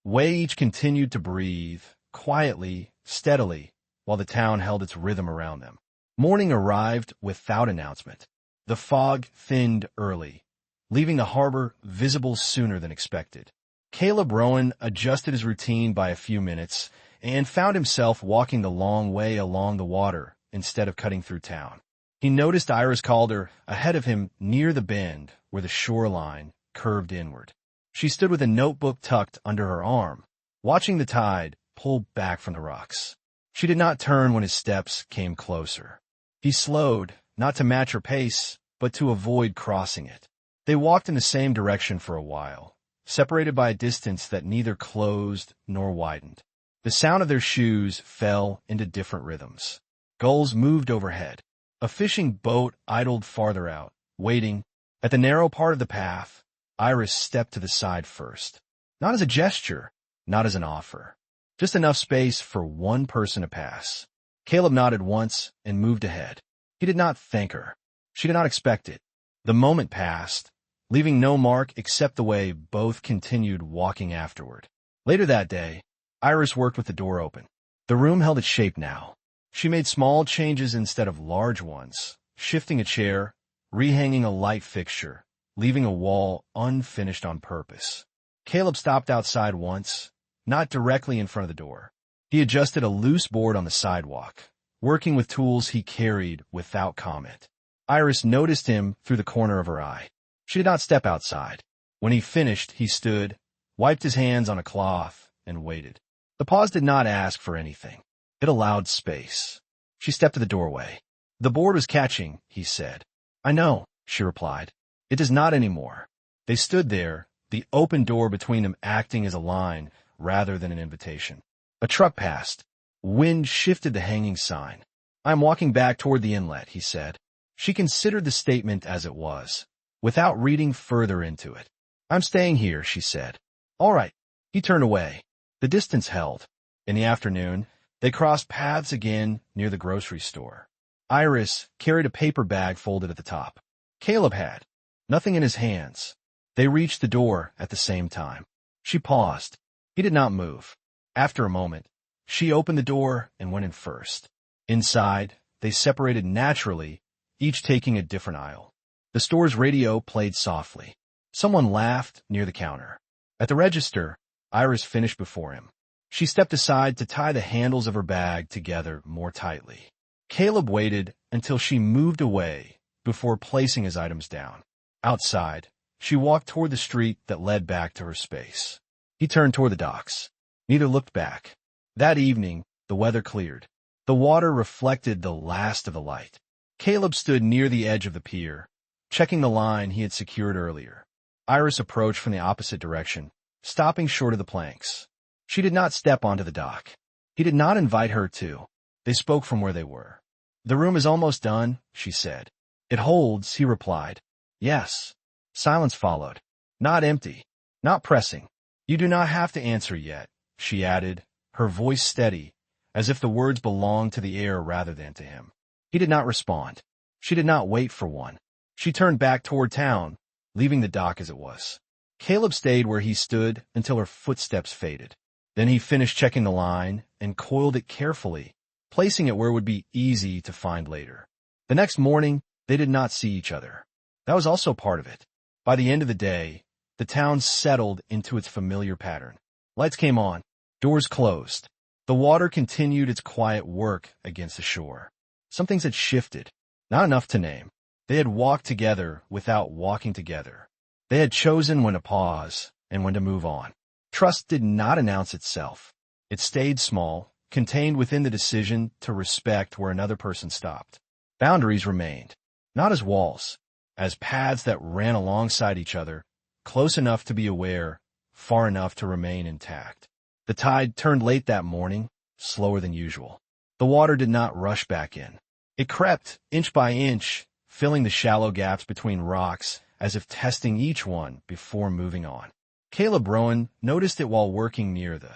Speaker 1: way each continued to breathe, quietly, steadily, while the town held its rhythm around them. Morning arrived without announcement. The fog thinned early, leaving the harbor visible sooner than expected. Caleb Rowan adjusted his routine by a few minutes and found himself walking the long way along the water instead of cutting through town. He noticed Iris Calder ahead of him near the bend where the shoreline curved inward. She stood with a notebook tucked under her arm, watching the tide pull back from the rocks. She did not turn when his steps came closer. He slowed, not to match her pace, but to avoid crossing it. They walked in the same direction for a while, separated by a distance that neither closed nor widened. The sound of their shoes fell into different rhythms. Gulls moved overhead. A fishing boat idled farther out, waiting. At the narrow part of the path, Iris stepped to the side first. Not as a gesture, not as an offer. Just enough space for one person to pass. Caleb nodded once and moved ahead. He did not thank her. She did not expect it. The moment passed, leaving no mark except the way both continued walking afterward. Later that day, Iris worked with the door open. The room held its shape now. She made small changes instead of large ones, shifting a chair, rehanging a light fixture, leaving a wall unfinished on purpose. Caleb stopped outside once, not directly in front of the door. He adjusted a loose board on the sidewalk, working with tools he carried without comment. Iris noticed him through the corner of her eye. She did not step outside. When he finished, he stood, wiped his hands on a cloth, and waited. The pause did not ask for anything. It allowed space. She stepped to the doorway. "The board was catching," he said. "I know," she replied. "It does not anymore." They stood there, the open door between them acting as a line rather than an invitation. A truck passed. Wind shifted the hanging sign. "I'm walking back toward the inlet," he said. She considered the statement as it was, without reading further into it. "I'm staying here," she said. "All right." He turned away. The distance held. In the afternoon, they crossed paths again near the grocery store. Iris carried a paper bag folded at the top. Caleb had nothing in his hands. They reached the door at the same time. She paused. He did not move. After a moment, she opened the door and went in first. Inside, they separated naturally, each taking a different aisle. The store's radio played softly. Someone laughed near the counter. At the register, Iris finished before him. She stepped aside to tie the handles of her bag together more tightly. Caleb waited until she moved away before placing his items down. Outside, she walked toward the street that led back to her space. He turned toward the docks. Neither looked back. That evening, the weather cleared. The water reflected the last of the light. Caleb stood near the edge of the pier, checking the line he had secured earlier. Iris approached from the opposite direction, stopping short of the planks. She did not step onto the dock. He did not invite her to. They spoke from where they were. "The room is almost done," she said. It holds, he replied. Yes. Silence followed. Not empty. Not pressing. You do not have to answer yet, she added, her voice steady, as if the words belonged to the air rather than to him. He did not respond. She did not wait for one. She turned back toward town, leaving the dock as it was. Caleb stayed where he stood until her footsteps faded. Then he finished checking the line and coiled it carefully, placing it where it would be easy to find later. The next morning, they did not see each other. That was also part of it. By the end of the day, the town settled into its familiar pattern. Lights came on, doors closed. The water continued its quiet work against the shore. Some things had shifted, not enough to name. They had walked together without walking together. They had chosen when to pause and when to move on. Trust did not announce itself. It stayed small, contained within the decision to respect where another person stopped. Boundaries remained, not as walls, as paths that ran alongside each other, close enough to be aware, far enough to remain intact. The tide turned late that morning, slower than usual. The water did not rush back in. It crept, inch by inch, filling the shallow gaps between rocks as if testing each one before moving on. Caleb Rowan noticed it while working near the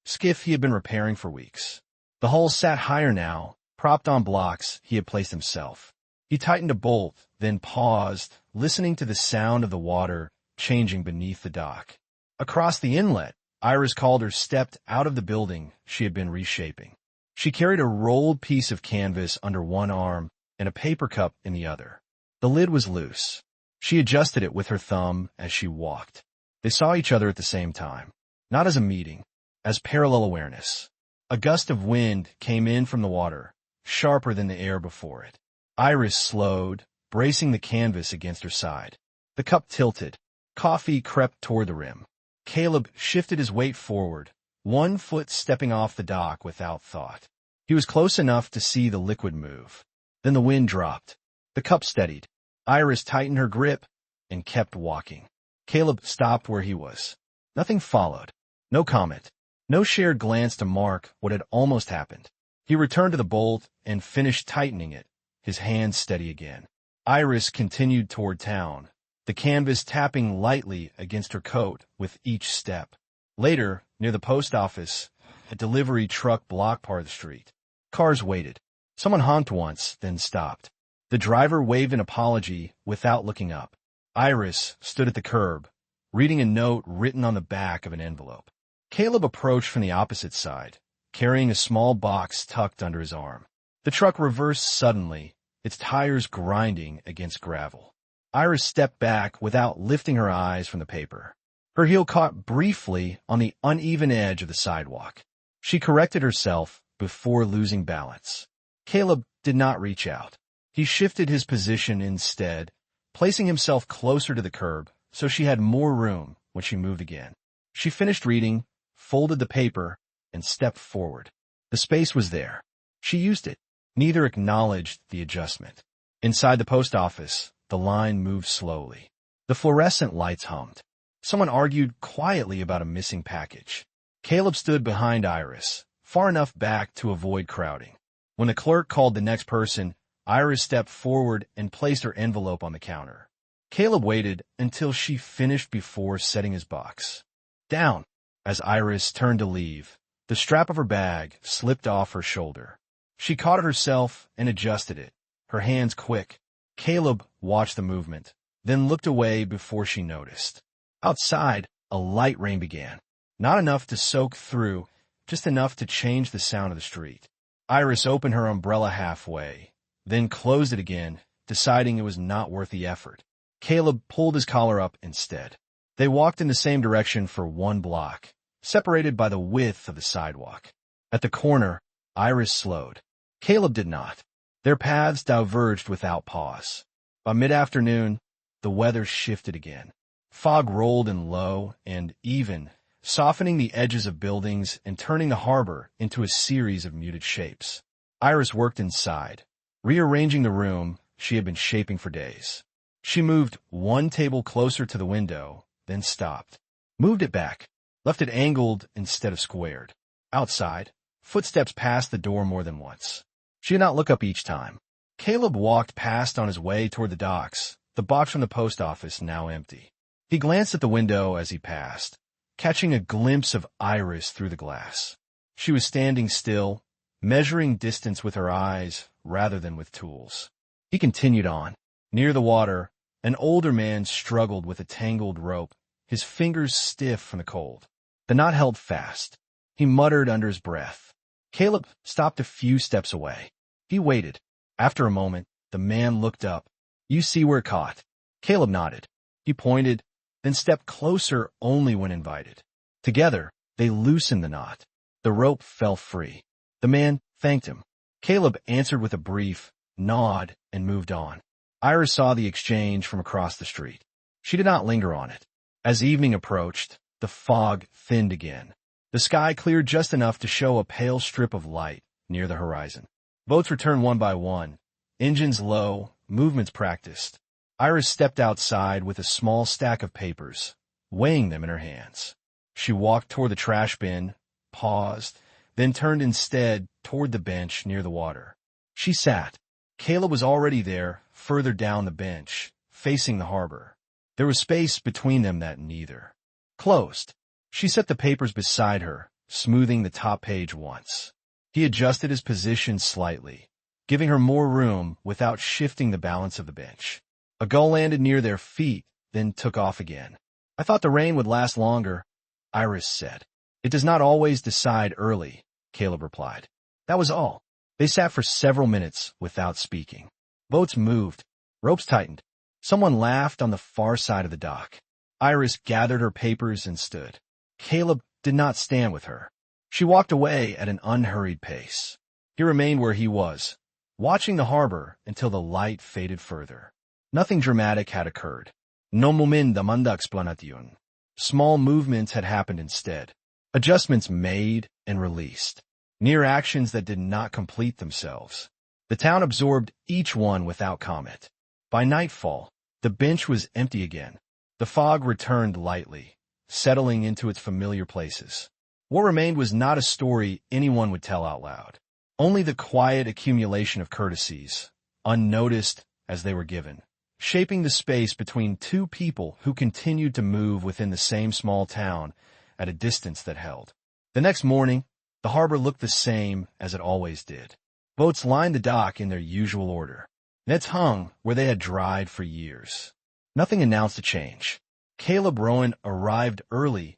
Speaker 1: skiff he had been repairing for weeks. The hull sat higher now, propped on blocks he had placed himself. He tightened a bolt, then paused, listening to the sound of the water changing beneath the dock. Across the inlet, Iris Calder stepped out of the building she had been reshaping. She carried a rolled piece of canvas under one arm and a paper cup in the other. The lid was loose. She adjusted it with her thumb as she walked. They saw each other at the same time, not as a meeting, as parallel awareness. A gust of wind came in from the water, sharper than the air before it. Iris slowed, bracing the canvas against her side. The cup tilted. Coffee crept toward the rim. Caleb shifted his weight forward, one foot stepping off the dock without thought. He was close enough to see the liquid move. Then the wind dropped. The cup steadied. Iris tightened her grip and kept walking. Caleb stopped where he was. Nothing followed. No comment. No shared glance to mark what had almost happened. He returned to the bolt and finished tightening it, his hands steady again. Iris continued toward town, the canvas tapping lightly against her coat with each step. Later, near the post office, a delivery truck blocked part of the street. Cars waited. Someone honked once, then stopped. The driver waved an apology without looking up. Iris stood at the curb, reading a note written on the back of an envelope. Caleb approached from the opposite side, carrying a small box tucked under his arm. The truck reversed suddenly, its tires grinding against gravel. Iris stepped back without lifting her eyes from the paper. Her heel caught briefly on the uneven edge of the sidewalk. She corrected herself before losing balance. Caleb did not reach out. He shifted his position instead, placing himself closer to the curb so she had more room when she moved again. She finished reading, folded the paper, and stepped forward. The space was there. She used it. Neither acknowledged the adjustment. Inside the post office, the line moved slowly. The fluorescent lights hummed. Someone argued quietly about a missing package. Caleb stood behind Iris, far enough back to avoid crowding. When the clerk called the next person, Iris stepped forward and placed her envelope on the counter. Caleb waited until she finished before setting his box down. As Iris turned to leave, the strap of her bag slipped off her shoulder. She caught it herself and adjusted it, her hands quick. Caleb watched the movement, then looked away before she noticed. Outside, a light rain began. Not enough to soak through, just enough to change the sound of the street. Iris opened her umbrella halfway, then closed it again, deciding it was not worth the effort. Caleb pulled his collar up instead. They walked in the same direction for 1 block, separated by the width of the sidewalk. At the corner, Iris slowed. Caleb did not. Their paths diverged without pause. By mid-afternoon, the weather shifted again. Fog rolled in low and even, softening the edges of buildings and turning the harbor into a series of muted shapes. Iris worked inside, rearranging the room she had been shaping for days. She moved one table closer to the window, then stopped. Moved it back, left it angled instead of squared. Outside, footsteps passed the door more than once. She did not look up each time. Caleb walked past on his way toward the docks, the box from the post office now empty. He glanced at the window as he passed, catching a glimpse of Iris through the glass. She was standing still, measuring distance with her eyes rather than with tools. He continued on. Near the water, an older man struggled with a tangled rope, his fingers stiff from the cold. The knot held fast. He muttered under his breath. Caleb stopped a few steps away. He waited. After a moment, the man looked up. "You see where it caught?" Caleb nodded. He pointed, then stepped closer only when invited. Together, they loosened the knot. The rope fell free. The man thanked him. Caleb answered with a brief nod and moved on. Iris saw the exchange from across the street. She did not linger on it. As evening approached, the fog thinned again. The sky cleared just enough to show a pale strip of light near the horizon. Boats returned one by one, engines low, movements practiced. Iris stepped outside with a small stack of papers, weighing them in her hands. She walked toward the trash bin, paused, then turned instead toward the bench near the water. She sat. Caleb was already there, further down the bench, facing the harbor. There was space between them that neither closed. She set the papers beside her, smoothing the top page once. He adjusted his position slightly, giving her more room without shifting the balance of the bench. A gull landed near their feet, then took off again. "I thought the rain would last longer," Iris said. "It does not always decide early," Caleb replied. That was all. They sat for several minutes without speaking. Boats moved. Ropes tightened. Someone laughed on the far side of the dock. Iris gathered her papers and stood. Caleb did not stand with her. She walked away at an unhurried pace. He remained where he was, watching the harbor until the light faded further. Nothing dramatic had occurred. No moment demanda explanación. Small movements had happened instead. Adjustments made and released. Near actions that did not complete themselves. The town absorbed each one without comment. By nightfall, the bench was empty again. The fog returned lightly, settling into its familiar places. What remained was not a story anyone would tell out loud. Only the quiet accumulation of courtesies, unnoticed as they were given, shaping the space between two people who continued to move within the same small town at a distance that held. The next morning, the harbor looked the same as it always did. Boats lined the dock in their usual order. Nets hung where they had dried for years. Nothing announced a change. Caleb Rowan arrived earlier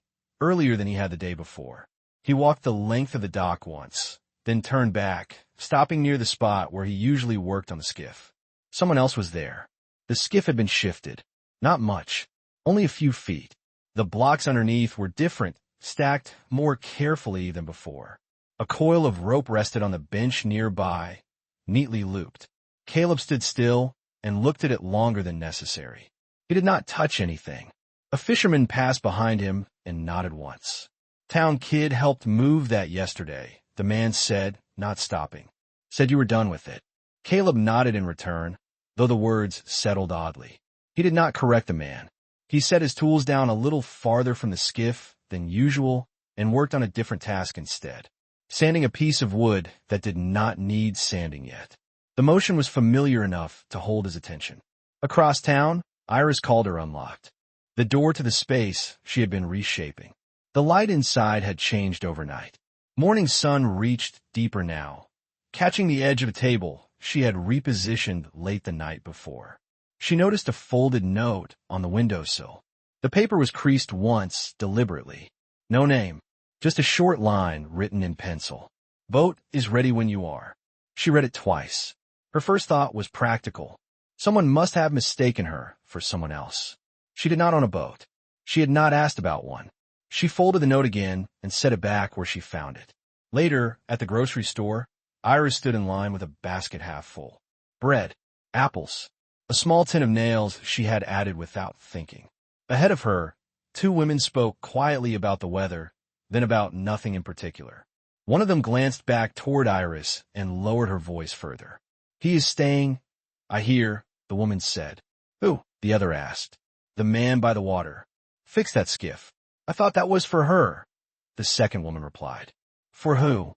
Speaker 1: than he had the day before. He walked the length of the dock once, then turned back, stopping near the spot where he usually worked on the skiff. Someone else was there. The skiff had been shifted. Not much. Only a few feet. The blocks underneath were different, stacked more carefully than before. A coil of rope rested on the bench nearby, neatly looped. Caleb stood still and looked at it longer than necessary. He did not touch anything. A fisherman passed behind him and nodded once. "Town kid helped move that yesterday," the man said, not stopping. "Said you were done with it." Caleb nodded in return, though the words settled oddly. He did not correct the man. He set his tools down a little farther from the skiff than usual and worked on a different task instead, sanding a piece of wood that did not need sanding yet. The motion was familiar enough to hold his attention. Across town, Iris called her unlocked. The door to the space she had been reshaping. The light inside had changed overnight. Morning sun reached deeper now. Catching the edge of a table she had repositioned late the night before. She noticed a folded note on the windowsill. The paper was creased once, deliberately. No name, just a short line written in pencil. "Boat is ready when you are." She read it twice. Her first thought was practical. Someone must have mistaken her for someone else. She did not own a boat. She had not asked about one. She folded the note again and set it back where she found it. Later, at the grocery store, Iris stood in line with a basket half full. Bread, apples, a small tin of nails she had added without thinking. Ahead of her, two women spoke quietly about the weather, then about nothing in particular. One of them glanced back toward Iris and lowered her voice further. "He is staying, I hear," the woman said. "Who?" the other asked. "The man by the water. Fix that skiff." "I thought that was for her," the second woman replied. "For who?"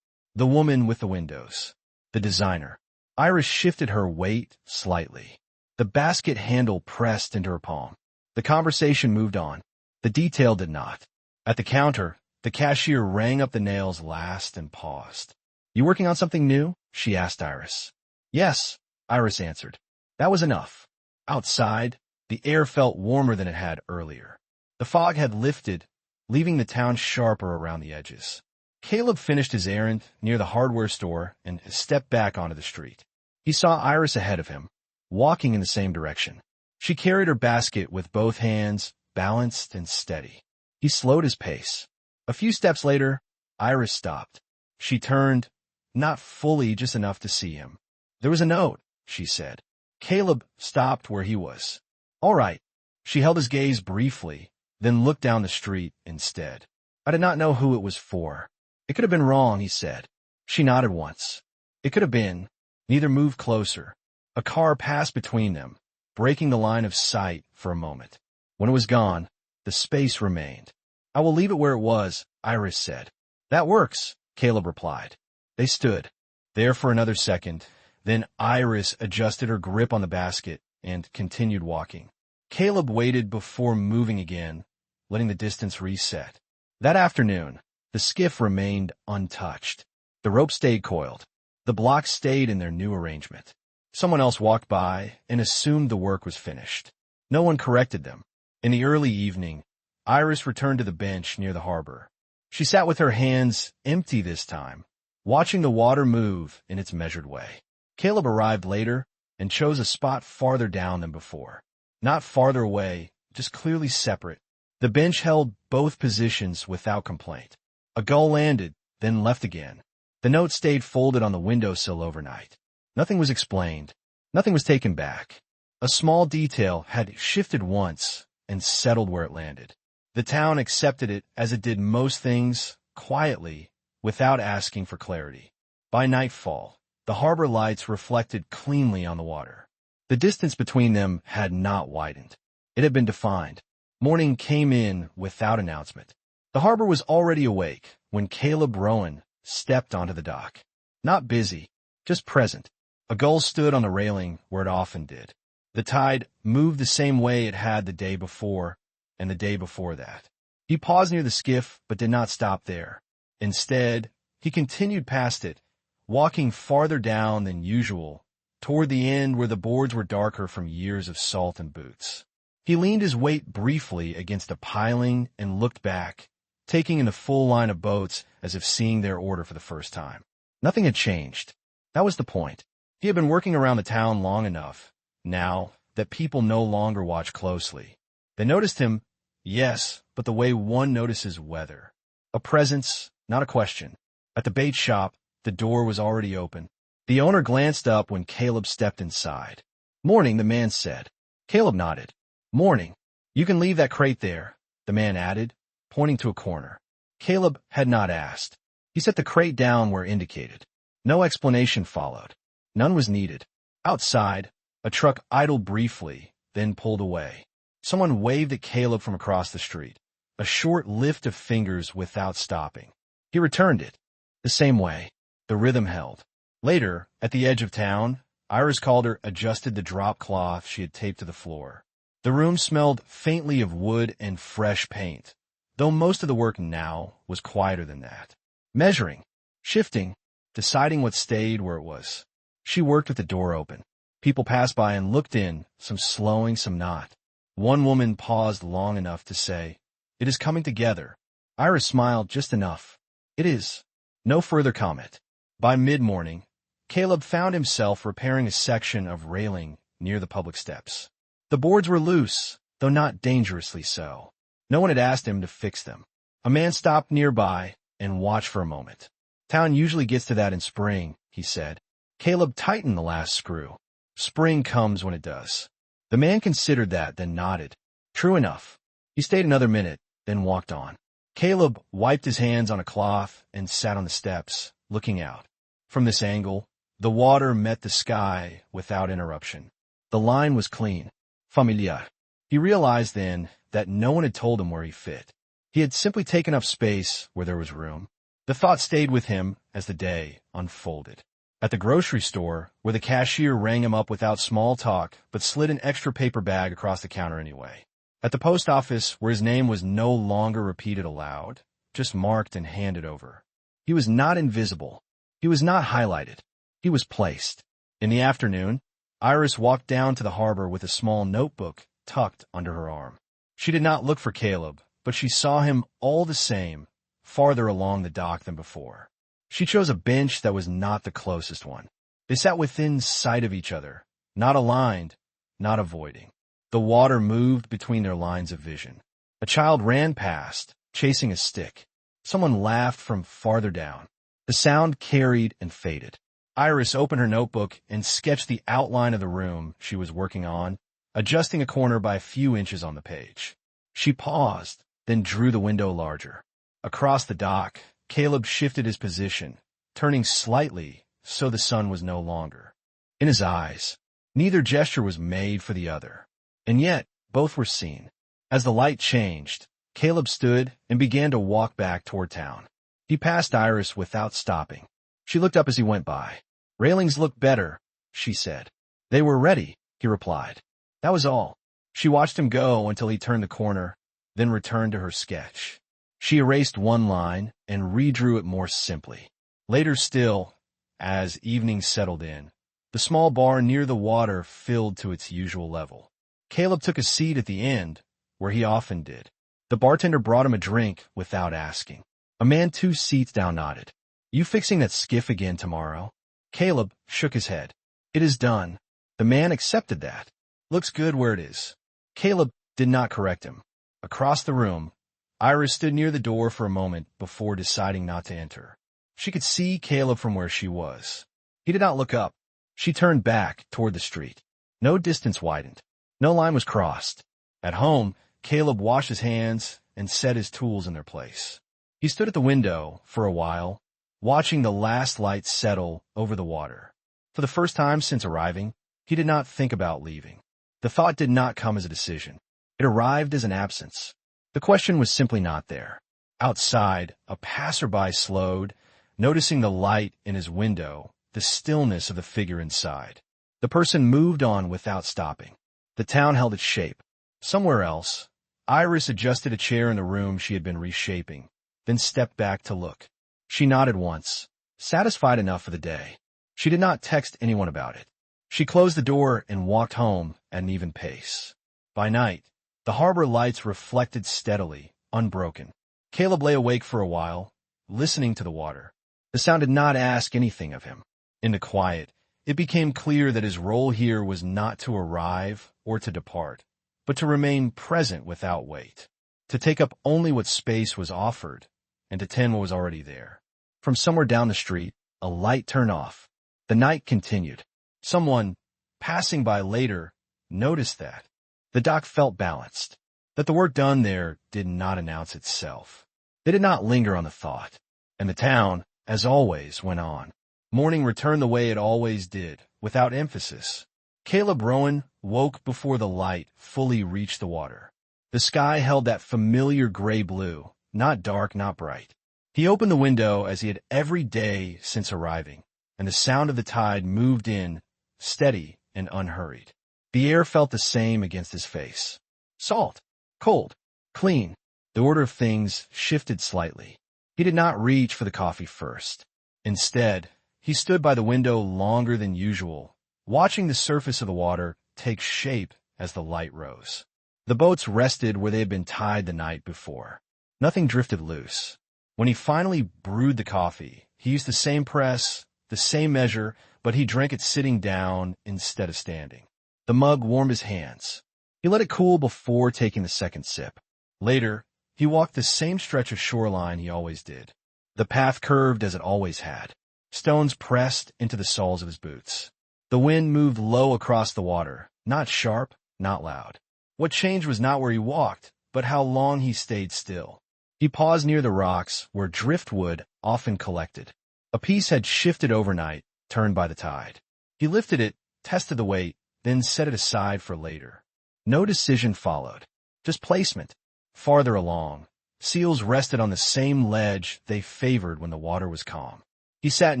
Speaker 1: "The woman with the windows. The designer." Iris shifted her weight slightly. The basket handle pressed into her palm. The conversation moved on. The detail did not. At the counter, the cashier rang up the nails last and paused. "You working on something new?" she asked Iris. "Yes," Iris answered. That was enough. Outside, the air felt warmer than it had earlier. The fog had lifted, leaving the town sharper around the edges. Caleb finished his errand near the hardware store and stepped back onto the street. He saw Iris ahead of him, walking in the same direction. She carried her basket with both hands, balanced and steady. He slowed his pace. A few steps later, Iris stopped. She turned, not fully, just enough to see him. "There was a note," she said. Caleb stopped where he was. "All right." She held his gaze briefly, then looked down the street instead. "I did not know who it was for." "It could have been wrong," he said. She nodded once. "It could have been." Neither moved closer. A car passed between them, breaking the line of sight for a moment. When it was gone, the space remained. "I will leave it where it was," Iris said. "That works," Caleb replied. They stood there for another second. Then Iris adjusted her grip on the basket and continued walking. Caleb waited before moving again, letting the distance reset. That afternoon, the skiff remained untouched. The rope stayed coiled. The blocks stayed in their new arrangement. Someone else walked by and assumed the work was finished. No one corrected them. In the early evening, Iris returned to the bench near the harbor. She sat with her hands empty this time, watching the water move in its measured way. Caleb arrived later and chose a spot farther down than before. Not farther away, just clearly separate. The bench held both positions without complaint. A gull landed, then left again. The note stayed folded on the windowsill overnight. Nothing was explained. Nothing was taken back. A small detail had shifted once and settled where it landed. The town accepted it as it did most things, quietly, without asking for clarity. By nightfall, the harbor lights reflected cleanly on the water. The distance between them had not widened. It had been defined. Morning came in without announcement. The harbor was already awake when Caleb Rowan stepped onto the dock. Not busy, just present. A gull stood on the railing where it often did. The tide moved the same way it had the day before and the day before that. He paused near the skiff but did not stop there. Instead, he continued past it, walking farther down than usual, toward the end where the boards were darker from years of salt and boots. He leaned his weight briefly against a piling and looked back, taking in the full line of boats as if seeing their order for the first time. Nothing had changed. That was the point. He had been working around the town long enough, now, that people no longer watched closely. They noticed him, yes, but the way one notices weather. A presence, not a question. At the bait shop, the door was already open. The owner glanced up when Caleb stepped inside. "Morning," the man said. Caleb nodded. "Morning. You can leave that crate there," the man added, pointing to a corner. Caleb had not asked. He set the crate down where indicated. No explanation followed. None was needed. Outside, a truck idled briefly, then pulled away. Someone waved at Caleb from across the street. A short lift of fingers without stopping. He returned it. The same way. The rhythm held. Later, at the edge of town, Iris Calder adjusted the drop cloth she had taped to the floor. The room smelled faintly of wood and fresh paint, though most of the work now was quieter than that. Measuring, shifting, deciding what stayed where it was. She worked with the door open. People passed by and looked in, some slowing, some not. One woman paused long enough to say, "It is coming together." Iris smiled just enough. "It is." No further comment. By mid-morning, Caleb found himself repairing a section of railing near the public steps. The boards were loose, though not dangerously so. No one had asked him to fix them. A man stopped nearby and watched for a moment. "Town usually gets to that in spring," he said. Caleb tightened the last screw. "Spring comes when it does." The man considered that, then nodded. "True enough." He stayed another minute, then walked on. Caleb wiped his hands on a cloth and sat on the steps, looking out. From this angle, the water met the sky without interruption. The line was clean, familiar. He realized then that no one had told him where he fit. He had simply taken up space where there was room. The thought stayed with him as the day unfolded. At the grocery store, where the cashier rang him up without small talk but slid an extra paper bag across the counter anyway. At the post office, where his name was no longer repeated aloud, just marked and handed over. He was not invisible. He was not highlighted. He was placed. In the afternoon, Iris walked down to the harbor with a small notebook tucked under her arm. She did not look for Caleb, but she saw him all the same, farther along the dock than before. She chose a bench that was not the closest one. They sat within sight of each other, not aligned, not avoiding. The water moved between their lines of vision. A child ran past, chasing a stick. Someone laughed from farther down. The sound carried and faded. Iris opened her notebook and sketched the outline of the room she was working on, adjusting a corner by a few inches on the page. She paused, then drew the window larger. Across the dock, Caleb shifted his position, turning slightly so the sun was no longer in his eyes. Neither gesture was made for the other, and yet both were seen. As the light changed, Caleb stood and began to walk back toward town. He passed Iris without stopping. She looked up as he went by. "Railings look better," she said. "They were ready," he replied. That was all. She watched him go until he turned the corner, then returned to her sketch. She erased one line and redrew it more simply. Later still, as evening settled in, the small bar near the water filled to its usual level. Caleb took a seat at the end, where he often did. The bartender brought him a drink without asking. A man 2 seats down nodded. "You fixing that skiff again tomorrow?" Caleb shook his head. "It is done." The man accepted that. "Looks good where it is." Caleb did not correct him. Across the room, Iris stood near the door for a moment before deciding not to enter. She could see Caleb from where she was. He did not look up. She turned back toward the street. No distance widened. No line was crossed. At home, Caleb washed his hands and set his tools in their place. He stood at the window for a while, watching the last light settle over the water. For the first time since arriving, he did not think about leaving. The thought did not come as a decision. It arrived as an absence. The question was simply not there. Outside, a passerby slowed, noticing the light in his window, the stillness of the figure inside. The person moved on without stopping. The town held its shape. Somewhere else, Iris adjusted a chair in the room she had been reshaping, then stepped back to look. She nodded once, satisfied enough for the day. She did not text anyone about it. She closed the door and walked home at an even pace. By night, the harbor lights reflected steadily, unbroken. Caleb lay awake for a while, listening to the water. The sound did not ask anything of him. In the quiet, it became clear that his role here was not to arrive or to depart, but to remain present without weight, to take up only what space was offered, and to tend what was already there. From somewhere down the street, a light turned off. The night continued. Someone, passing by later, noticed that. The dock felt balanced, that the work done there did not announce itself. They did not linger on the thought, and the town, as always, went on. Morning returned the way it always did, without emphasis. Caleb Rowan woke before the light fully reached the water. The sky held that familiar gray blue, not dark, not bright. He opened the window as he had every day since arriving, and the sound of the tide moved in, steady and unhurried. The air felt the same against his face. Salt, cold, clean. The order of things shifted slightly. He did not reach for the coffee first. Instead, he stood by the window longer than usual, watching the surface of the water take shape as the light rose. The boats rested where they had been tied the night before. Nothing drifted loose. When he finally brewed the coffee, he used the same press, the same measure, but he drank it sitting down instead of standing. The mug warmed his hands. He let it cool before taking the second sip. Later, he walked the same stretch of shoreline he always did. The path curved as it always had. Stones pressed into the soles of his boots. The wind moved low across the water, not sharp, not loud. What changed was not where he walked, but how long he stayed still. He paused near the rocks where driftwood often collected. A piece had shifted overnight, turned by the tide. He lifted it, tested the weight, then set it aside for later. No decision followed, just placement. Farther along, seals rested on the same ledge they favored when the water was calm. He sat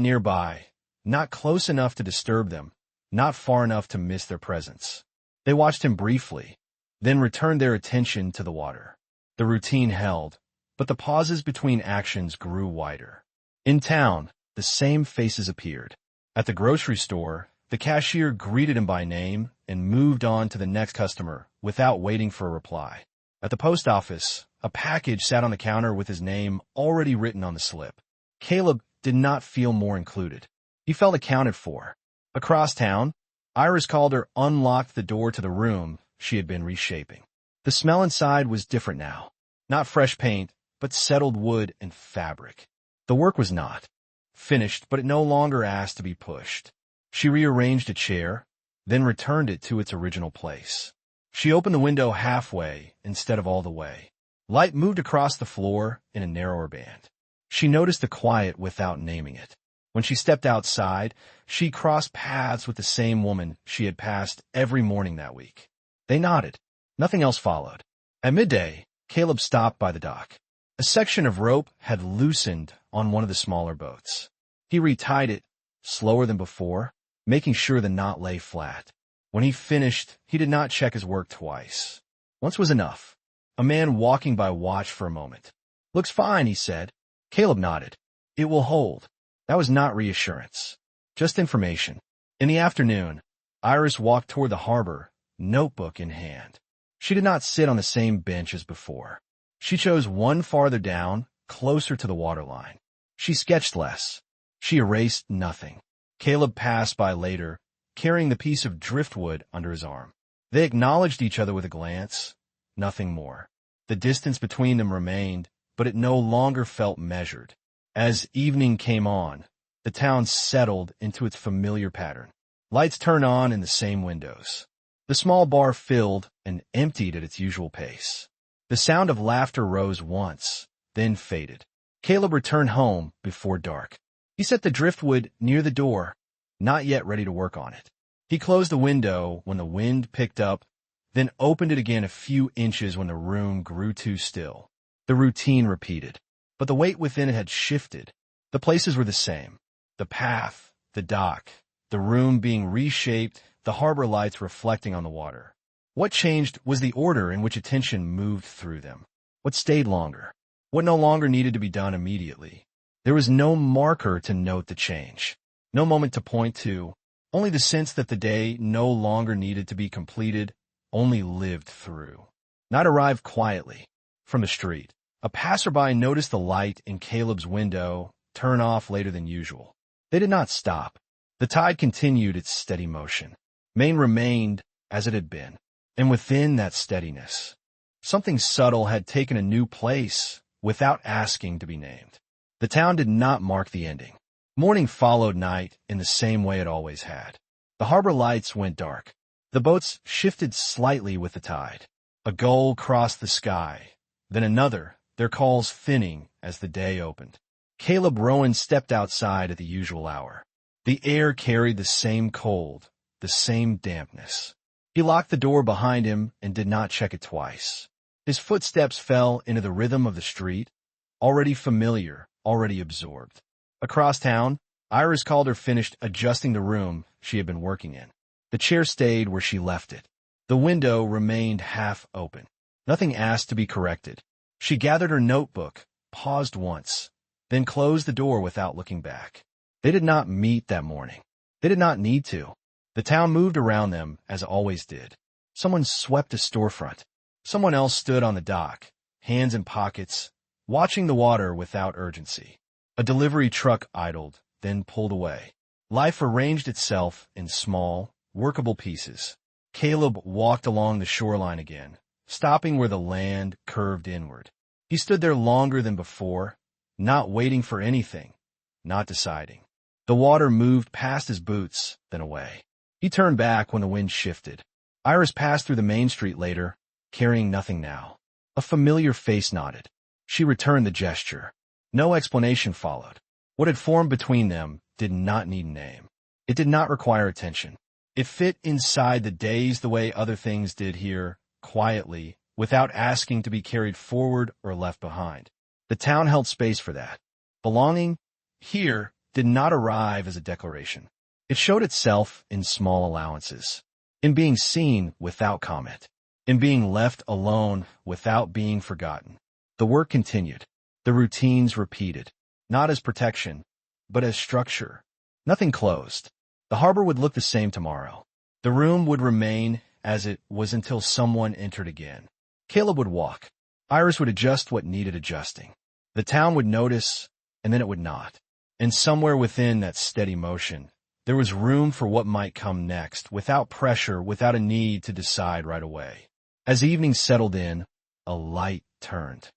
Speaker 1: nearby, not close enough to disturb them, not far enough to miss their presence. They watched him briefly, then returned their attention to the water. The routine held, but the pauses between actions grew wider. In town, the same faces appeared. At the grocery store, the cashier greeted him by name and moved on to the next customer without waiting for a reply. At the post office, a package sat on the counter with his name already written on the slip. Caleb did not feel more included. He felt accounted for. Across town, Iris Calder unlocked the door to the room she had been reshaping. The smell inside was different now. Not fresh paint, but settled wood and fabric. The work was not finished, but it no longer asked to be pushed. She rearranged a chair, then returned it to its original place. She opened the window halfway instead of all the way. Light moved across the floor in a narrower band. She noticed the quiet without naming it. When she stepped outside, she crossed paths with the same woman she had passed every morning that week. They nodded. Nothing else followed. At midday, Caleb stopped by the dock. A section of rope had loosened on one of the smaller boats. He retied it, slower than before, making sure the knot lay flat. When he finished, he did not check his work twice. Once was enough. A man walking by watched for a moment. "Looks fine," he said. Caleb nodded. "It will hold." That was not reassurance, just information. In the afternoon, Iris walked toward the harbor, notebook in hand. She did not sit on the same bench as before. She chose one farther down, closer to the waterline. She sketched less. She erased nothing. Caleb passed by later, carrying the piece of driftwood under his arm. They acknowledged each other with a glance, nothing more. The distance between them remained, but it no longer felt measured. As evening came on, the town settled into its familiar pattern. Lights turned on in the same windows. The small bar filled and emptied at its usual pace. The sound of laughter rose once, then faded. Caleb returned home before dark. He set the driftwood near the door, not yet ready to work on it. He closed the window when the wind picked up, then opened it again a few inches when the room grew too still. The routine repeated, but the weight within it had shifted. The places were the same. The path, the dock, the room being reshaped, the harbor lights reflecting on the water. What changed was the order in which attention moved through them. What stayed longer? What no longer needed to be done immediately? There was no marker to note the change, no moment to point to, only the sense that the day no longer needed to be completed, only lived through. Not arrived quietly. From the street, a passerby noticed the light in Caleb's window turn off later than usual. They did not stop. The tide continued its steady motion. Maine remained as it had been, and within that steadiness, something subtle had taken a new place without asking to be named. The town did not mark the ending. Morning followed night in the same way it always had. The harbor lights went dark. The boats shifted slightly with the tide. A gull crossed the sky, then another, their calls thinning as the day opened. Caleb Rowan stepped outside at the usual hour. The air carried the same cold, the same dampness. He locked the door behind him and did not check it twice. His footsteps fell into the rhythm of the street, already familiar, already absorbed. Across town, Iris Calder finished adjusting the room she had been working in. The chair stayed where she left it. The window remained half open. Nothing asked to be corrected. She gathered her notebook, paused once, then closed the door without looking back. They did not meet that morning. They did not need to. The town moved around them as it always did. Someone swept a storefront. Someone else stood on the dock, hands in pockets, watching the water without urgency. A delivery truck idled, then pulled away. Life arranged itself in small, workable pieces. Caleb walked along the shoreline again, stopping where the land curved inward. He stood there longer than before, not waiting for anything, not deciding. The water moved past his boots, then away. He turned back when the wind shifted. Iris passed through the main street later, carrying nothing now. A familiar face nodded. She returned the gesture. No explanation followed. What had formed between them did not need a name. It did not require attention. It fit inside the days the way other things did here, quietly, without asking to be carried forward or left behind. The town held space for that. Belonging? Here did not arrive as a declaration. It showed itself in small allowances, in being seen without comment, in being left alone without being forgotten. The work continued. The routines repeated, not as protection, but as structure. Nothing closed. The harbor would look the same tomorrow. The room would remain as it was until someone entered again. Caleb would walk. Iris would adjust what needed adjusting. The town would notice, and then it would not. And somewhere within that steady motion, there was room for what might come next, without pressure, without a need to decide right away. As evening settled in, a light turned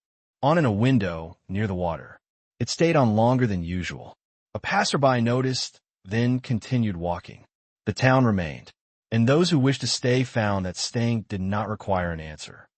Speaker 1: on in a window near the water. It stayed on longer than usual. A passerby noticed, then continued walking. The town remained, and those who wished to stay found that staying did not require an answer.